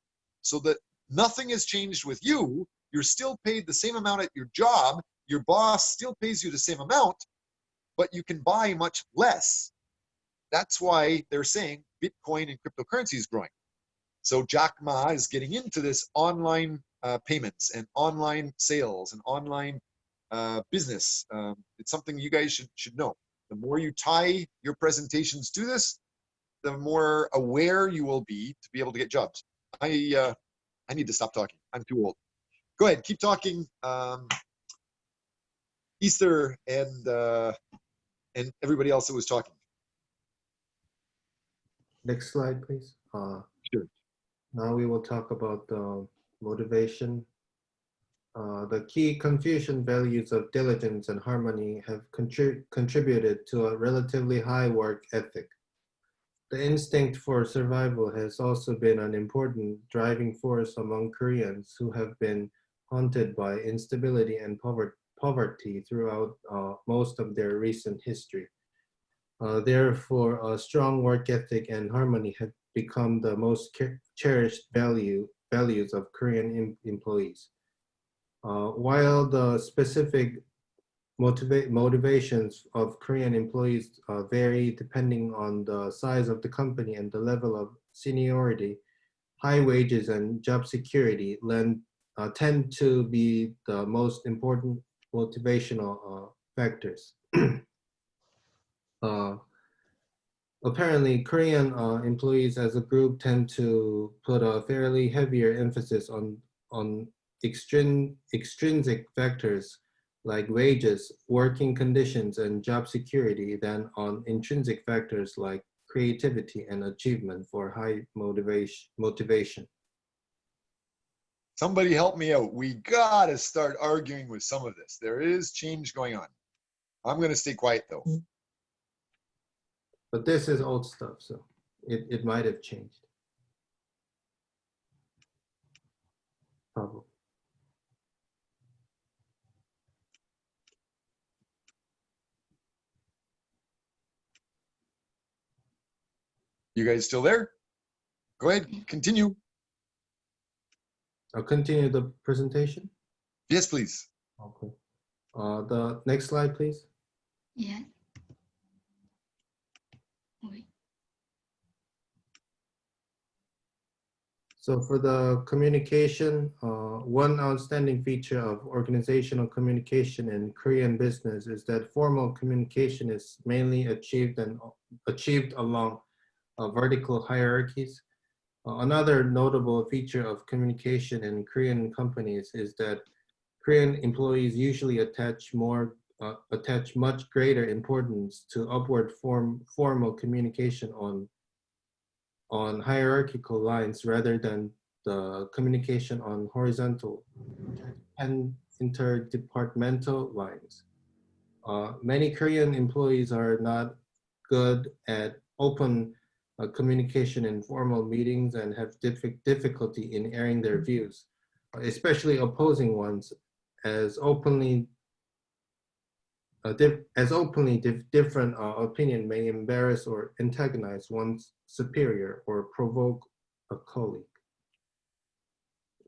So that nothing has changed with you. You're still paid the same amount at your job. Your boss still pays you the same amount, but you can buy much less. That's why they're saying Bitcoin and cryptocurrency is growing. So Jack Ma is getting into this online payments and online sales and online business. It's something you guys should know. The more you tie your presentations to this, the more aware you will be to be able to get jobs. I need to stop talking. I'm too old. Go ahead, keep talking. Easter and everybody else that was talking. Next slide, please. Sure. Now we will talk about the motivation. The key Confucian values of diligence and harmony have contributed to a relatively high work ethic. The instinct for survival has also been an important driving force among Koreans who have been haunted by instability and poverty throughout most of their recent history. Therefore, a strong work ethic and harmony have become the most cherished values of Korean employees. While the specific motivations of Korean employees vary depending on the size of the company and the level of seniority, high wages and job security tend to be the most important motivational factors. Apparently, Korean employees as a group tend to put a fairly heavier emphasis on extrinsic factors like wages, working conditions, and job security than on intrinsic factors like creativity and achievement for high motivation. Somebody help me out. We gotta start arguing with some of this. There is change going on. I'm gonna stay quiet though. But this is old stuff, so it might have changed. Probably. You guys still there? Go ahead, continue. I'll continue the presentation. Yes, please. Okay. The next slide, please. Yeah. Wait. So for the communication, one outstanding feature of organizational communication in Korean business is that formal communication is mainly achieved along vertical hierarchies. Another notable feature of communication in Korean companies is that Korean employees usually attach much greater importance to upward formal communication on hierarchical lines rather than the communication on horizontal, and interdepartmental lines. Many Korean employees are not good at open communication in formal meetings and have difficulty in airing their views, especially opposing ones, as openly different opinion may embarrass or antagonize one's superior or provoke a colleague.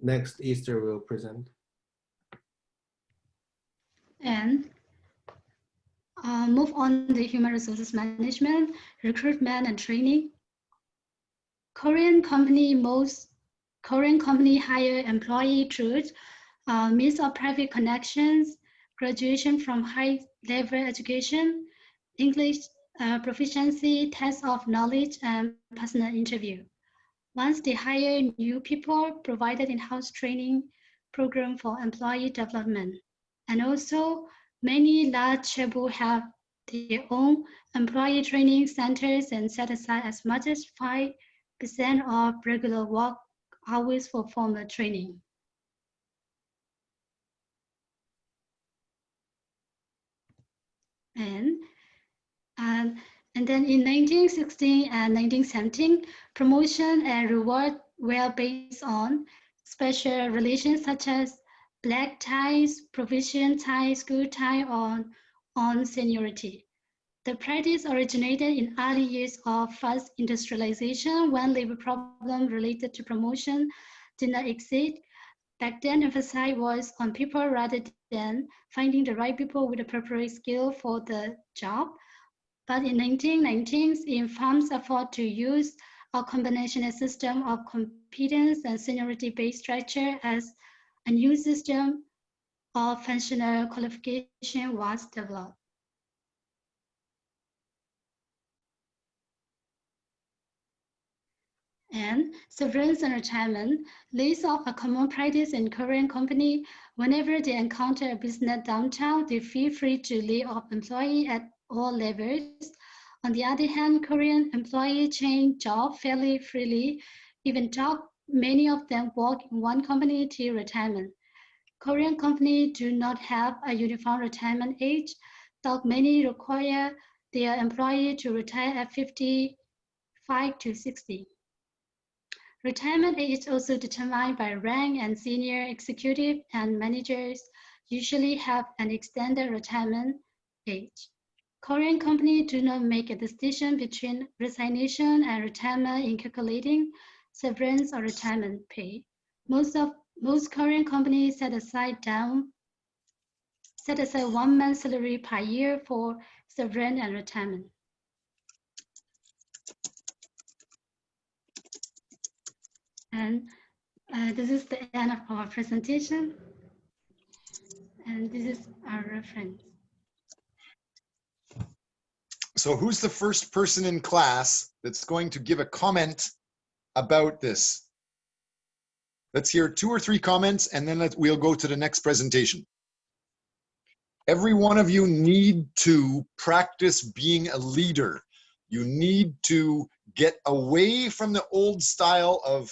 Next, Easter will present. And move on to human resources management, recruitment and training. Korean company hire employee through means of private connections, graduation from high-level education, English proficiency, test of knowledge, and personal interview. Once they hire new people, provided in-house training program for employee development. And also, many large chaebol have their own employee training centers and set aside as much as 5% of regular work hours for formal training. And then in 1916 and 1917, promotion and reward were based on special relations such as black ties, provision ties, school tie, on seniority. The practice originated in early years of fast industrialization when labor problems related to promotion did not exist. Back then, emphasis was on people rather than finding the right people with the appropriate skill for the job. But in 1990s, in firms effort to use a combinational system of competence and seniority-based structure as a new system of functional qualification was developed. And severance and retirement, lays off a common practice in Korean company. Whenever they encounter a business downturn, they feel free to lay off employee at all levels. On the other hand, Korean employees change job fairly freely, even though many of them work in one company till retirement. Korean companies do not have a uniform retirement age, though many require their employee to retire at 55 to 60. Retirement age is also determined by rank, and senior executive and managers usually have an extended retirement age. Korean companies do not make a distinction between resignation and retirement in calculating severance or retirement pay. Most Korean companies set aside 1 month's salary per year for severance and retirement. And this is the end of our presentation. And this is our reference. So who's the first person in class that's going to give a comment about this? Let's hear 2 or 3 comments, and then we'll go to the next presentation. Every one of you need to practice being a leader. You need to get away from the old style of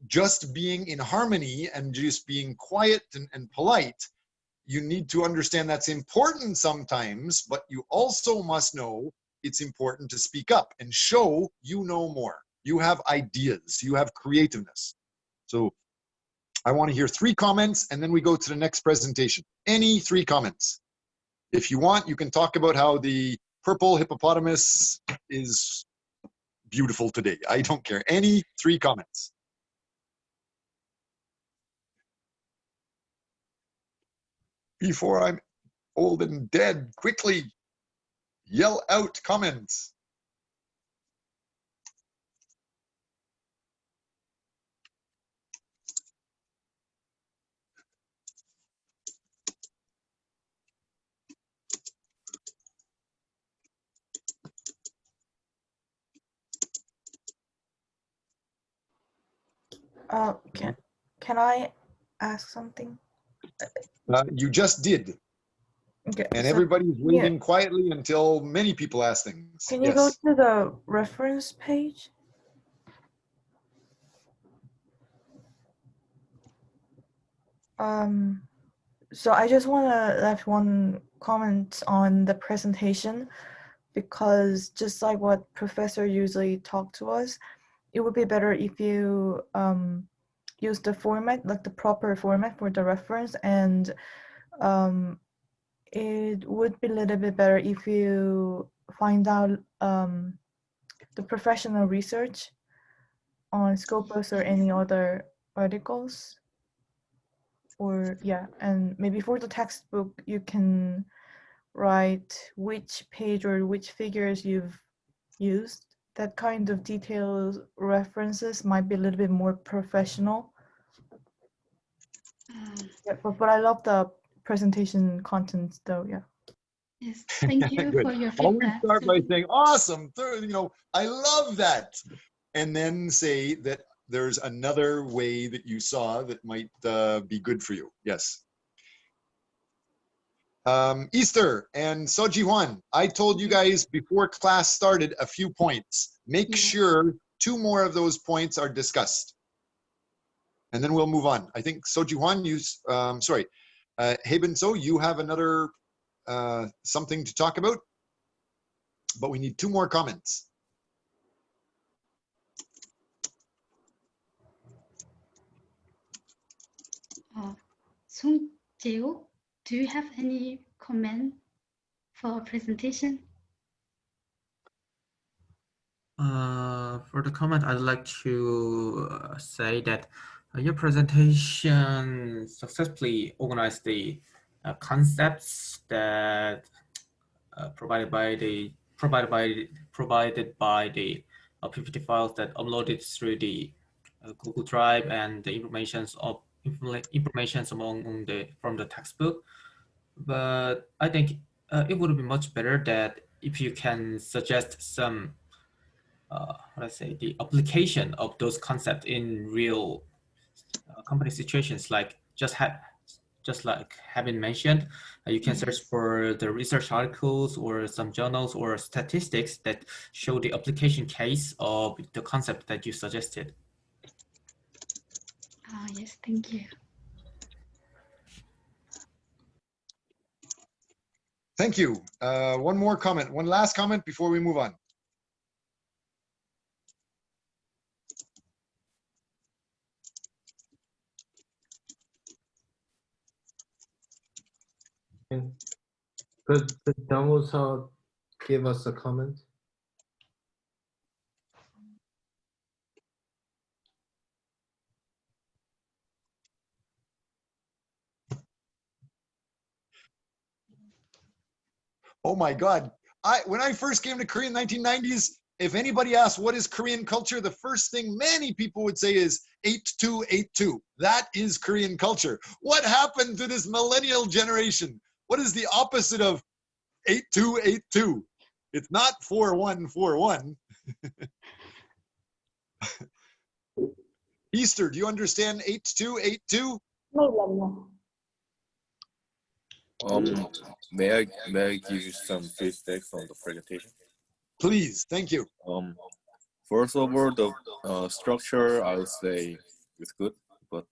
just being in harmony and just being quiet and polite. You need to understand that's important sometimes, but you also must know it's important to speak up and show you know more. You have ideas, you have creativeness. So I want to hear 3 comments, and then we go to the next presentation. Any 3 comments. If you want, you can talk about how the purple hippopotamus is beautiful today. I don't care. Any 3 comments. Before I'm old and dead, quickly yell out comments. Can I ask something? You just did. Okay, And so everybody's waiting quietly until many people ask things. can you go to the reference page? So I just want to left one comment on the presentation, because just like what professor usually talk to us, it would be better if you use the format, like the proper format for the reference, and it would be a little bit better if you find out the professional research on Scopus or any other articles. Or yeah, and maybe for the textbook, you can write which page or which figures you've used. That kind of detailed references might be a little bit more professional. Yeah, but I love the presentation content though, yeah. Yes, thank you Good. for your Always feedback. start by saying, awesome, you know, I love that. And then say that there's another way that you saw that might be good for you. Yes. Easter and Soji Hwan, I told you guys before class started a few points. Make Yes. sure 2 more of those points are discussed. And then we'll move on. I think Soji Hwan, Haben So, you have another something to talk about, but we need 2 more comments. Sung Jae-wook, do you have any comment for our presentation? For the comment, I'd like to say that your presentation successfully organized the concepts that provided by the PPT files that uploaded through the Google Drive, and the informations from the textbook. But I think it would be much better that if you can suggest some the application of those concepts in real company situations, like just like having mentioned, you can search for the research articles or some journals or statistics that show the application case of the concept that you suggested. Yes, thank you. Thank you. One more comment, one last comment before we move on. Could Damusa give us a comment? Oh my God. When I first came to Korea in the 1990s, if anybody asked what is Korean culture, the first thing many people would say is 8282. That is Korean culture. What happened to this millennial generation? What is the opposite of 8282? It's not 4141. Easter, do you understand 8282? May I give you some feedback from the presentation? Please, thank you. First of all, the structure, I would say it's good, but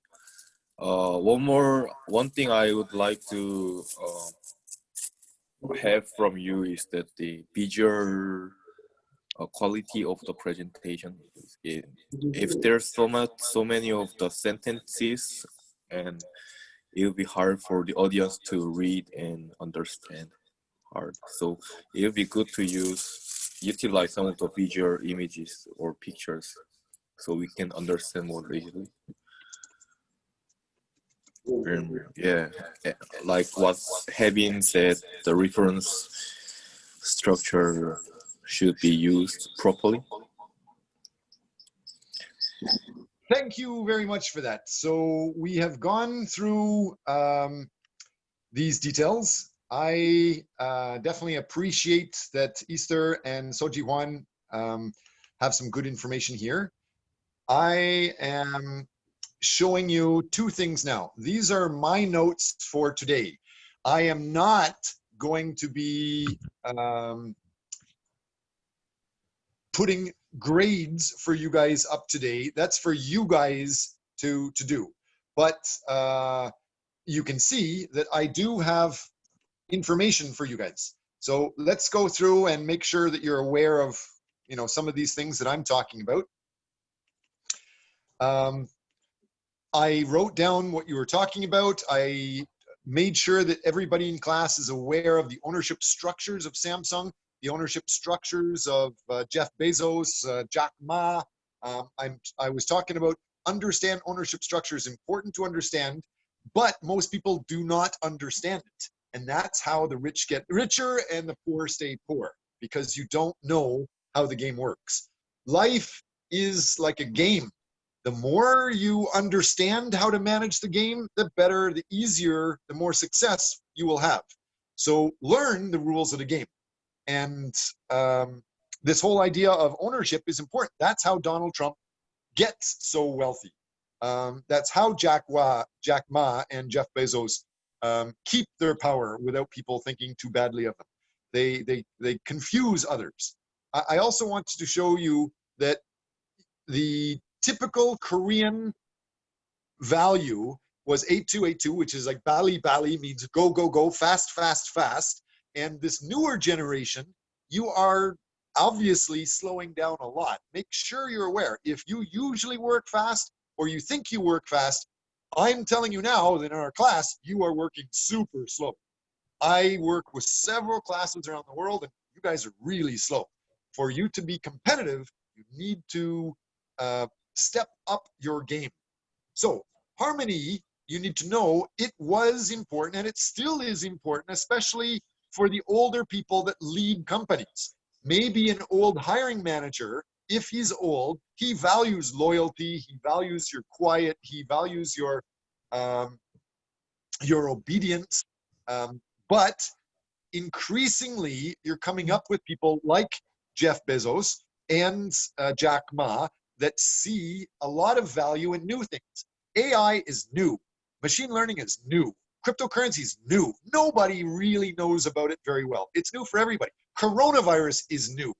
one thing I would like to have from you is that the visual quality of the presentation. If there's so many of the sentences, and it will be hard for the audience to read and understand hard. So it would be good to utilize some of the visual images or pictures so we can understand more easily. And yeah, like what Havin said, the reference structure should be used properly. Thank you very much for that. So we have gone through these details. I definitely appreciate that Easter and Soji Hwan have some good information here. I am showing you 2 things now. These are my notes for today. I am not going to be putting grades for you guys up today. That's for you guys to do. But you can see that I do have information for you guys. So let's go through and make sure that you're aware of, you know, some of these things that I'm talking about. I wrote down what you were talking about. I made sure that everybody in class is aware of the ownership structures of Samsung, the ownership structures of Jeff Bezos, Jack Ma. I was talking about understand ownership structure is important to understand, but most people do not understand it. And that's how the rich get richer and the poor stay poor, because you don't know how the game works. Life is like a game. The more you understand how to manage the game, the better, the easier, the more success you will have. So learn the rules of the game. And this whole idea of ownership is important. That's how Donald Trump gets so wealthy. That's how Jack Ma and Jeff Bezos keep their power without people thinking too badly of them. They confuse others. I also want to show you that the typical Korean value was 8282, which is like bali bali, means go go go, fast fast fast. And this newer generation, you are obviously slowing down a lot. Make sure you're aware. If you usually work fast or you think you work fast, I'm telling you now that in our class, you are working super slow. I work with several classes around the world, and you guys are really slow. For you to be competitive, you need to step up your game. So harmony, you need to know it was important, and it still is important, especially for the older people that lead companies. Maybe an old hiring manager, if he's old, he values loyalty, he values your quiet, he values your obedience. But increasingly, you're coming up with people like Jeff Bezos and Jack Ma that see a lot of value in new things. AI is new. Machine learning is new. Cryptocurrency is new. Nobody really knows about it very well. It's new for everybody. Coronavirus is new.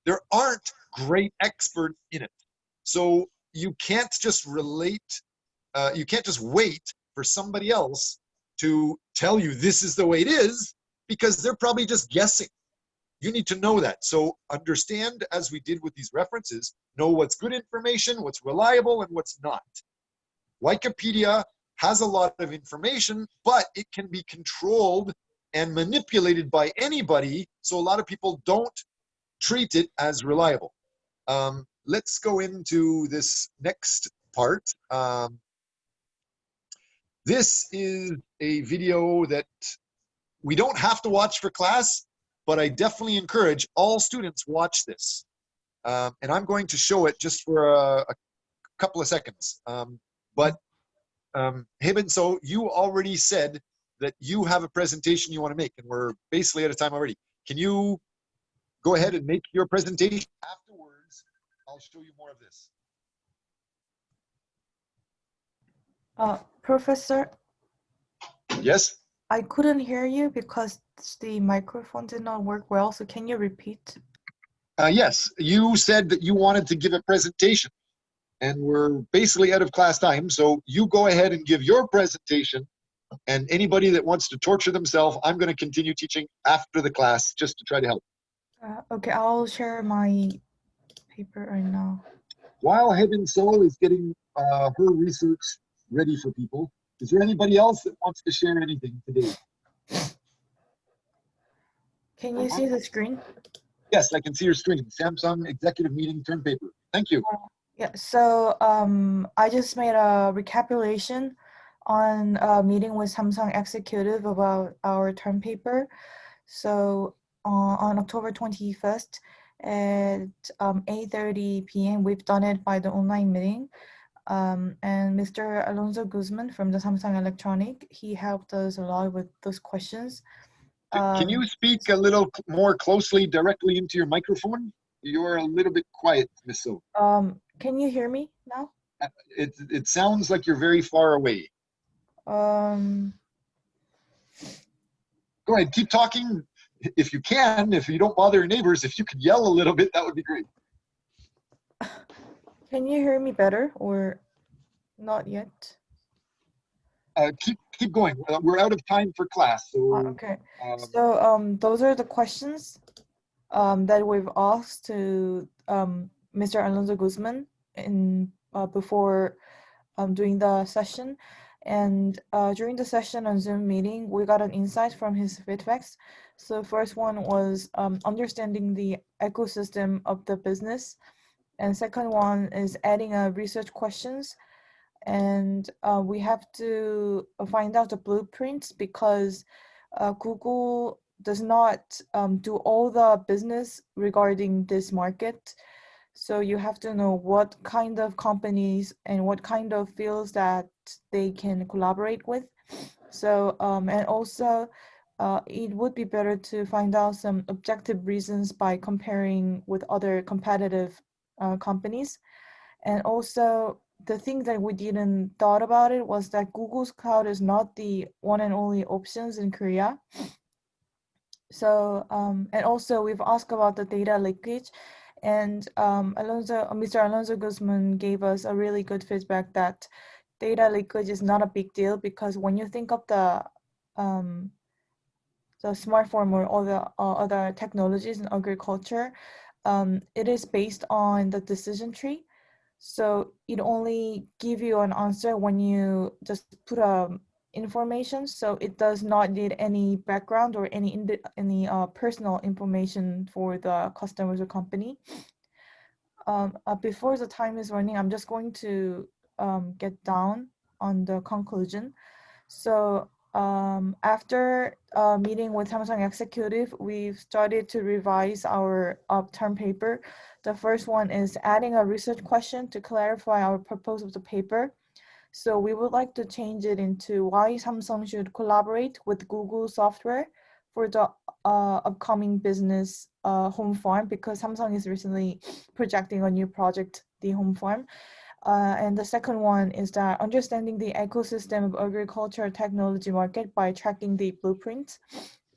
There aren't great experts in it. So you can't just you can't just wait for somebody else to tell you this is the way it is, because they're probably just guessing. You need to know that. So understand, as we did with these references, know what's good information, what's reliable, and what's not. Wikipedia has a lot of information, but it can be controlled and manipulated by anybody, so a lot of people don't treat it as reliable. Let's go into this next part. This is a video that we don't have to watch for class, but I definitely encourage all students watch this. And I'm going to show it just for a couple of seconds. Heben, so you already said that you have a presentation you want to make, and we're basically out of time already. Can you go ahead and make your presentation? Afterwards, I'll show you more of this. Professor? Yes? I couldn't hear you because the microphone did not work well, so can you repeat? Yes, you said that you wanted to give a presentation, and we're basically out of class time, so you go ahead and give your presentation, and anybody that wants to torture themselves, I'm going to continue teaching after the class just to try to help. Okay, I'll share my paper right now. While Heben So is getting her research ready for people, is there anybody else that wants to share anything today? Can you see the screen? Yes, I can see your screen. Samsung executive meeting term paper. Thank you. Yeah, so I just made a recapitulation on a meeting with Samsung executive about our term paper. So on October 21st at 8:30 p.m., we've done it by the online meeting. And Mr. Alonso Guzman from the Samsung Electronic, he helped us a lot with those questions. Can you speak a little more closely directly into your microphone? You're a little bit quiet, Miss So. Can you hear me now? It sounds like you're very far away. Um, Go ahead, keep talking if you can. If you don't bother your neighbors, if you could yell a little bit, that would be great. Can you hear me better or not yet? keep going. We're out of time for class, so Okay. So those are the questions that we've asked to Mr. Alonso Guzman in before doing the session. And during the session on Zoom meeting, we got an insight from his feedbacks. So first one was understanding the ecosystem of the business. And second one is adding research questions. And we have to find out the blueprints because Google does not do all the business regarding this market. So you have to know what kind of companies and what kind of fields that they can collaborate with. So, and also it would be better to find out some objective reasons by comparing with other competitive companies. And also the thing that we didn't thought about it was that Google's cloud is not the one and only options in Korea. So, and also we've asked about the data leakage, and Mr. Alonso Guzman gave us a really good feedback that data leakage is not a big deal because when you think of the smartphone or all the other technologies in agriculture, it is based on the decision tree. So it only give you an answer when you just put information. So it does not need any background or any personal information for the customers or company. Before the time is running, I'm just going to get down on the conclusion. So after meeting with Samsung executive, we've started to revise our term paper. The first one is adding a research question to clarify our purpose of the paper. So we would like to change it into why Samsung should collaborate with Google software for the upcoming business home farm, because Samsung is recently projecting a new project, the home farm. And the second one is that understanding the ecosystem of agriculture technology market by tracking the blueprints.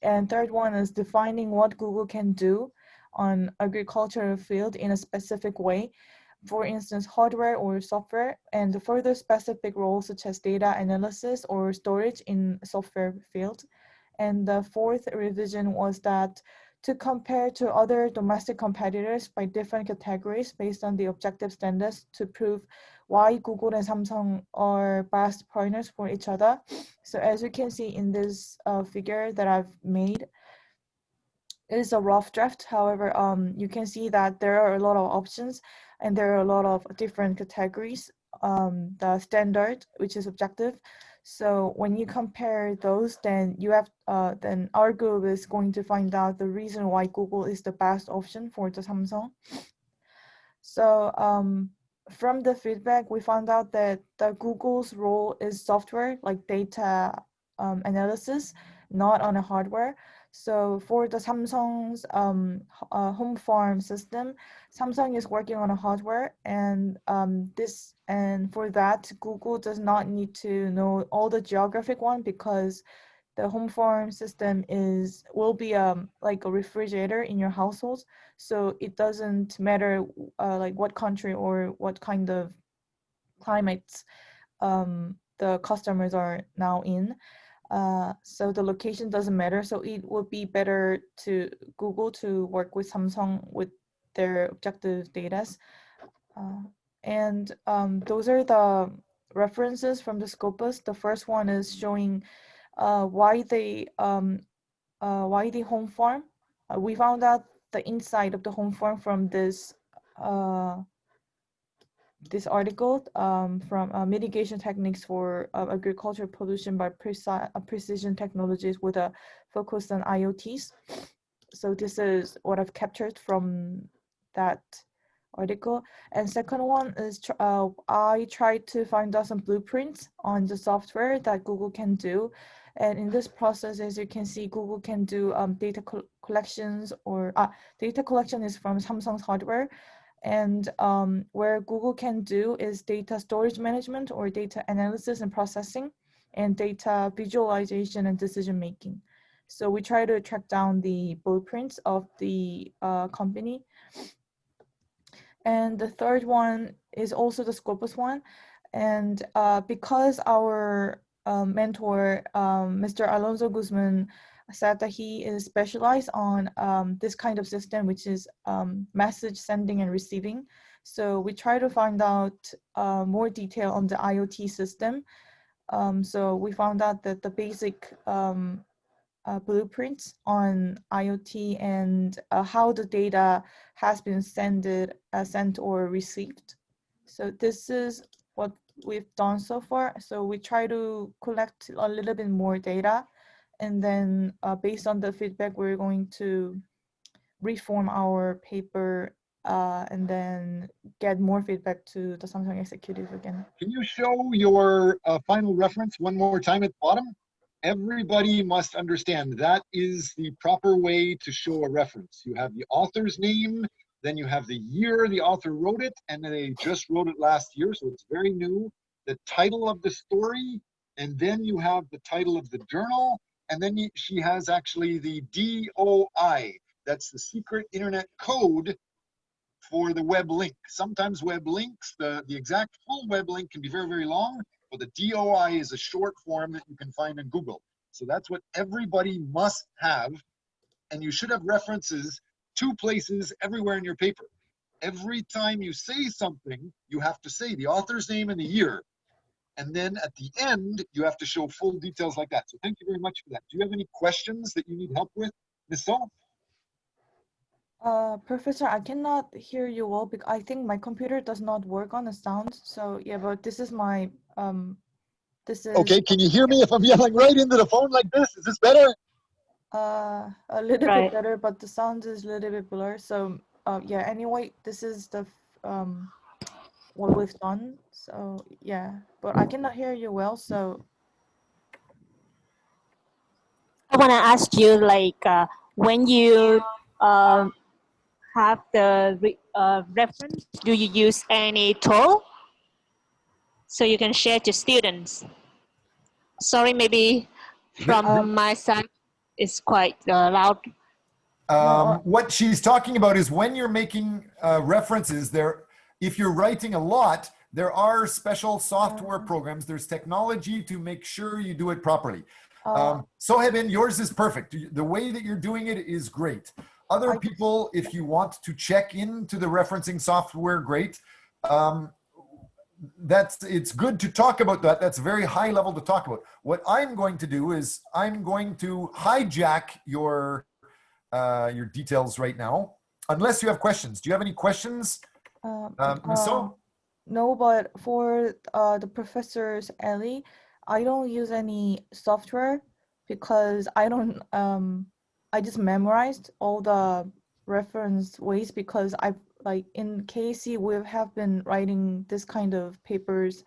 And third one is defining what Google can do on agricultural field in a specific way, for instance, hardware or software, and further specific roles such as data analysis or storage in software field. And the fourth revision was that to compare to other domestic competitors by different categories based on the objective standards to prove why Google and Samsung are best partners for each other. So as you can see in this figure that I've made, it is a rough draft. However, you can see that there are a lot of options and there are a lot of different categories. The standard, which is objective. So when you compare those, then you have then our group is going to find out the reason why Google is the best option for the Samsung. So from the feedback, we found out that the Google's role is software, like data analysis, not on a hardware. So for the Samsung's home farm system, Samsung is working on a hardware, and for that, Google does not need to know all the geographic one because the home farm system will be like a refrigerator in your household. So it doesn't matter like what country or what kind of climates the customers are now in. So the location doesn't matter. So it would be better to Google to work with Samsung with their objective data. And those are the references from the Scopus. The first one is showing why the home farm. We found out the inside of the home farm from this this article from mitigation techniques for agriculture pollution by precision technologies with a focus on IoTs. So this is what I've captured from that article. And second one is I tried to find out some blueprints on the software that Google can do. And in this process, as you can see, Google can do data collections or data collection is from Samsung's hardware. And where Google can do is data storage management or data analysis and processing and data visualization and decision making. So we try to track down the blueprints of the company. And the third one is also the Scopus one. And because our mentor, Mr. Alonso Guzman, said that he is specialized on this kind of system, which is message sending and receiving. So we try to find out more detail on the IoT system. So we found out that the basic blueprints on IoT and how the data has been sent or received. So this is what we've done so far. So we try to collect a little bit more data, and then based on the feedback, we're going to reform our paper and then get more feedback to the Samsung executive again. Can you show your final reference one more time at the bottom? Everybody must understand that is the proper way to show a reference. You have the author's name, then you have the year the author wrote it, and then they just wrote it last year, so it's very new. The title of the story, and then you have the title of the journal, and then she has actually the DOI. That's the secret internet code for the web link. Sometimes web links, the exact full web link can be very, very long, but the DOI is a short form that you can find in Google. So that's what everybody must have. And you should have references to places everywhere in your paper. Every time you say something, you have to say the author's name and the year. And then at the end, you have to show full details like that. So thank you very much for that. Do you have any questions that you need help with, Ms. So? Professor, I cannot hear you well because I think my computer does not work on the sound. So yeah, but this is my this is Okay, can you hear me if I'm yelling right into the phone like this? Is this better? a little bit better, but the sound is a little bit blur. So yeah, anyway, this is the what we've done. So yeah, but I cannot hear you well. So I want to ask you, like, when you have the reference, do you use any tool so you can share to students? Sorry, maybe from my side, it's quite loud. What she's talking about is when you're making references there, if you're writing a lot, there are special software programs, there's technology to make sure you do it properly. Sohebin, yours is perfect. The way that you're doing it is great. Other people, if you want to check into the referencing software, great. It's good to talk about that. That's very high level to talk about. What I'm going to do is I'm going to hijack your details right now, unless you have questions. Do you have any questions, Ms. So? No, but for the professors, Ellie, I don't use any software because I don't. I just memorized all the reference ways because like in KC we have been writing this kind of papers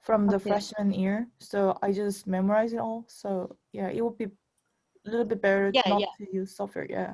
from the freshman year, so I just memorize it all. So yeah, it would be a little bit better not to use software. Yeah.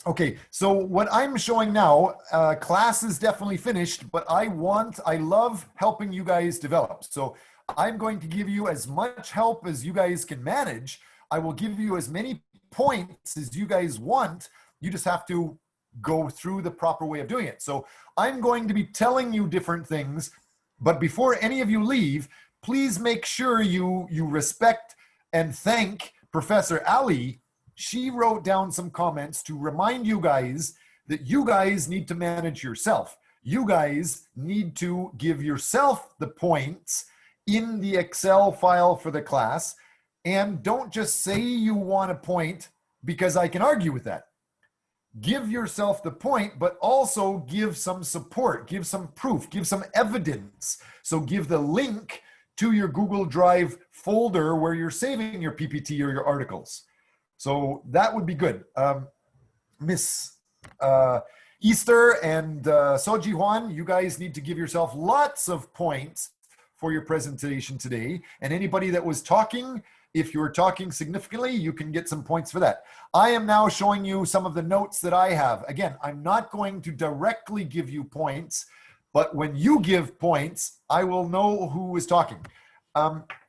Okay, so what I'm showing now, class is definitely finished, but I love helping you guys develop. So I'm going to give you as much help as you guys can manage. I will give you as many points as you guys want. You just have to go through the proper way of doing it. So I'm going to be telling you different things, but before any of you leave, please make sure you respect and thank Professor Ali. She wrote down some comments to remind you guys that you guys need to manage yourself. You guys need to give yourself the points in the Excel file for the class, and don't just say you want a point because I can argue with that. Give yourself the point, but also give some support, give some proof, give some evidence. So give the link to your Google Drive folder where you're saving your PPT or your articles. So that would be good. Miss Easter and Soji Juan, you guys need to give yourself lots of points for your presentation today. And anybody that was talking, if you were talking significantly, you can get some points for that. I am now showing you some of the notes that I have. Again, I'm not going to directly give you points, but when you give points, I will know who is talking.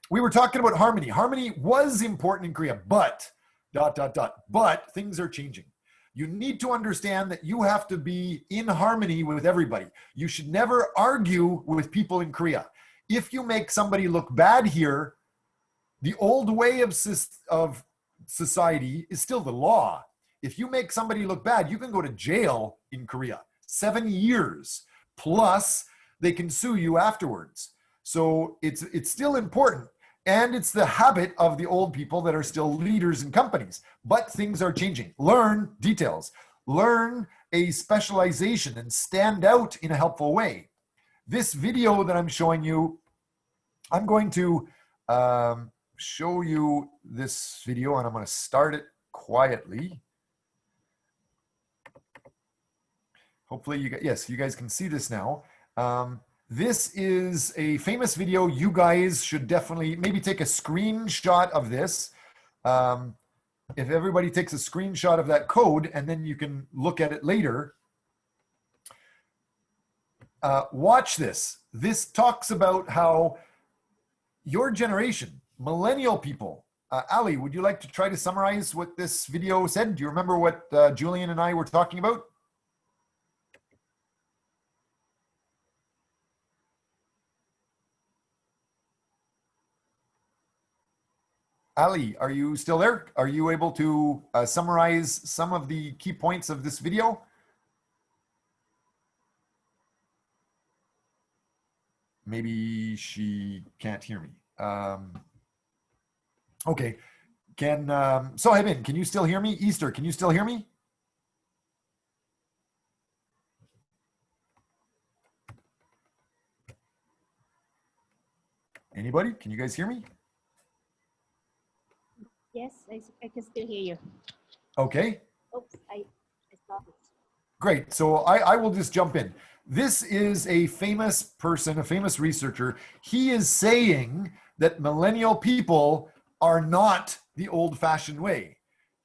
We were talking about harmony. Harmony was important in Korea, but ... But things are changing. You need to understand that you have to be in harmony with everybody. You should never argue with people in Korea. If you make somebody look bad here, The old way of society is still the law. If you make somebody look bad, you can go to jail in Korea, 7 years, plus they can sue you afterwards. So it's still important. And it's the habit of the old people that are still leaders in companies. But things are changing. Learn details. Learn a specialization and stand out in a helpful way. This video that I'm showing you, I'm going to show you this video, and I'm going to start it quietly. Hopefully you guys can see this now. This is a famous video. You guys should definitely maybe take a screenshot of this. If everybody takes a screenshot of that code, and then you can look at it later. Watch this. This talks about how your generation, millennial people, Ali, would you like to try to summarize what this video said? Do you remember what Julian and I were talking about? Ali, are you still there? Are you able to summarize some of the key points of this video? Maybe she can't hear me. Okay. Sohaibin, can you still hear me? Easter, can you still hear me? Anybody? Can you guys hear me? Yes, I can still hear you. Okay. Oops, I stopped it. Great. So I will just jump in. This is a famous person, a famous researcher. He is saying that millennial people are not the old-fashioned way.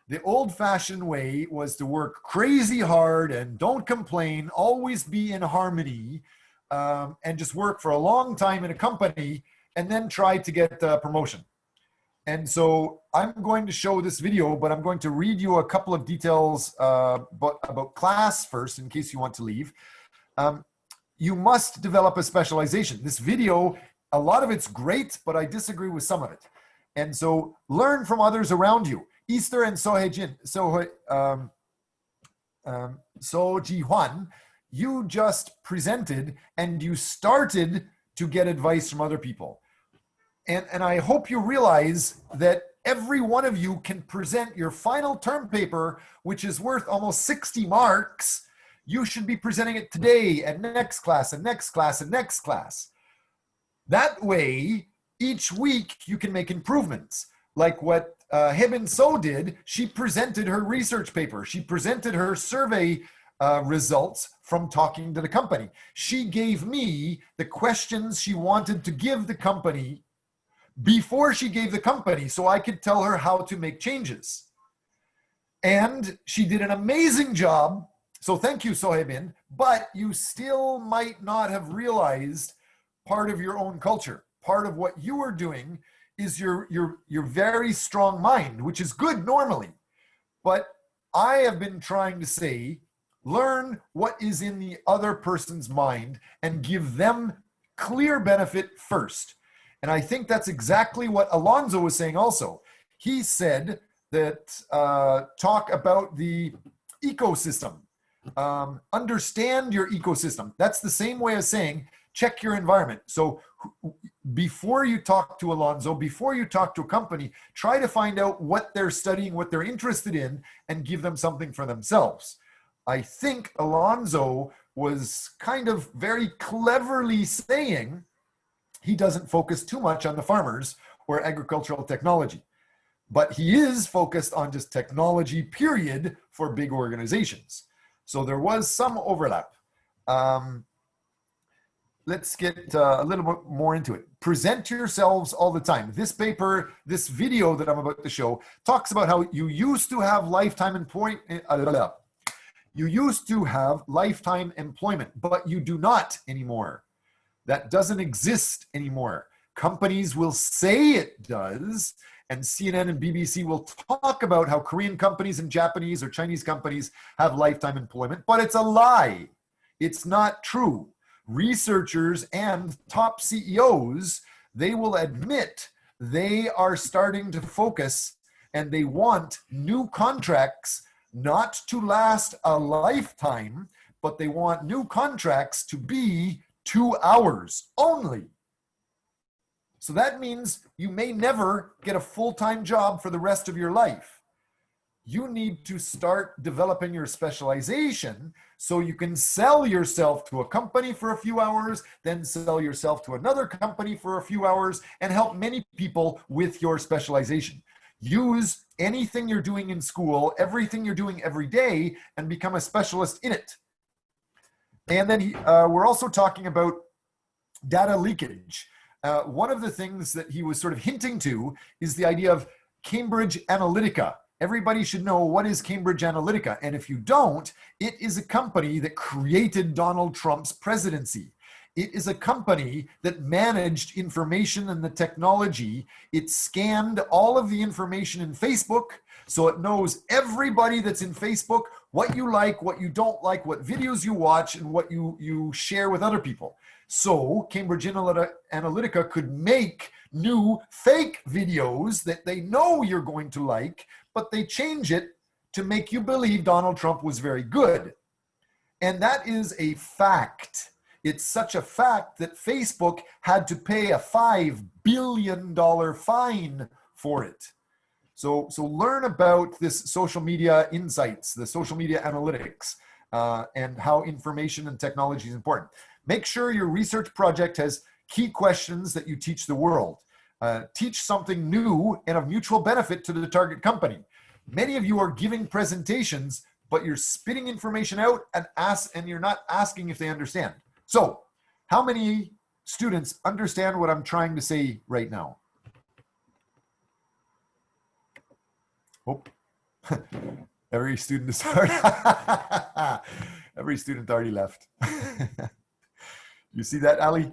The old-fashioned way was to work crazy hard and don't complain, always be in harmony, and just work for a long time in a company and then try to get a promotion. And so I'm going to show this video, but I'm going to read you a couple of details about class first in case you want to leave. You must develop a specialization. This video, a lot of it's great, but I disagree with some of it. And so learn from others around you. Easter and So Ji-hwan, you just presented and you started to get advice from other people. And I hope you realize that every one of you can present your final term paper, which is worth almost 60 marks. You should be presenting it today and next class and next class and next class. That way, each week you can make improvements. Like what Heben So did, she presented her research paper. She presented her survey results from talking to the company. She gave me the questions she wanted to give the company before she gave the company, so I could tell her how to make changes. And she did an amazing job. So thank you, Sohaibin, but you still might not have realized part of your own culture. Part of what you are doing is your very strong mind, which is good normally. But I have been trying to say, learn what is in the other person's mind and give them clear benefit first. And I think that's exactly what Alonso was saying also. He said that talk about the ecosystem. Understand your ecosystem. That's the same way as saying check your environment. So before you talk to Alonso, before you talk to a company, try to find out what they're studying, what they're interested in, and give them something for themselves. I think Alonso was kind of very cleverly saying he doesn't focus too much on the farmers or agricultural technology, but he is focused on just technology, period, for big organizations. So there was some overlap. Let's get a little bit more into it. Present yourselves all the time. This paper, this video that I'm about to show, talks about how you used to have lifetime employment. You used to have lifetime employment, but you do not anymore. That doesn't exist anymore. Companies will say it does, and CNN and BBC will talk about how Korean companies and Japanese or Chinese companies have lifetime employment, but it's a lie. It's not true. Researchers and top CEOs, they will admit they are starting to focus and they want new contracts not to last a lifetime, but they want new contracts to be 2 hours only. So that means you may never get a full-time job for the rest of your life. You need to start developing your specialization so you can sell yourself to a company for a few hours, then sell yourself to another company for a few hours, and help many people with your specialization. Use anything you're doing in school, everything you're doing every day, and become a specialist in it. And then we're also talking about data leakage. One of the things that he was sort of hinting to is the idea of Cambridge Analytica. Everybody should know what is Cambridge Analytica. And if you don't, it is a company that created Donald Trump's presidency. It is a company that managed information and the technology. It scanned all of the information in Facebook, so it knows everybody that's in Facebook, what you like, what you don't like, what videos you watch, and what you share with other people. So Cambridge Analytica could make new fake videos that they know you're going to like, but they change it to make you believe Donald Trump was very good. And that is a fact. It's such a fact that Facebook had to pay a $5 billion fine for it. So learn about this social media insights, the social media analytics, and how information and technology is important. Make sure your research project has key questions that you teach the world. Teach something new and of mutual benefit to the target company. Many of you are giving presentations, but you're spitting information out and you're not asking if they understand. So, how many students understand what I'm trying to say right now? Oh, every student is every student already left. You see that, Ali?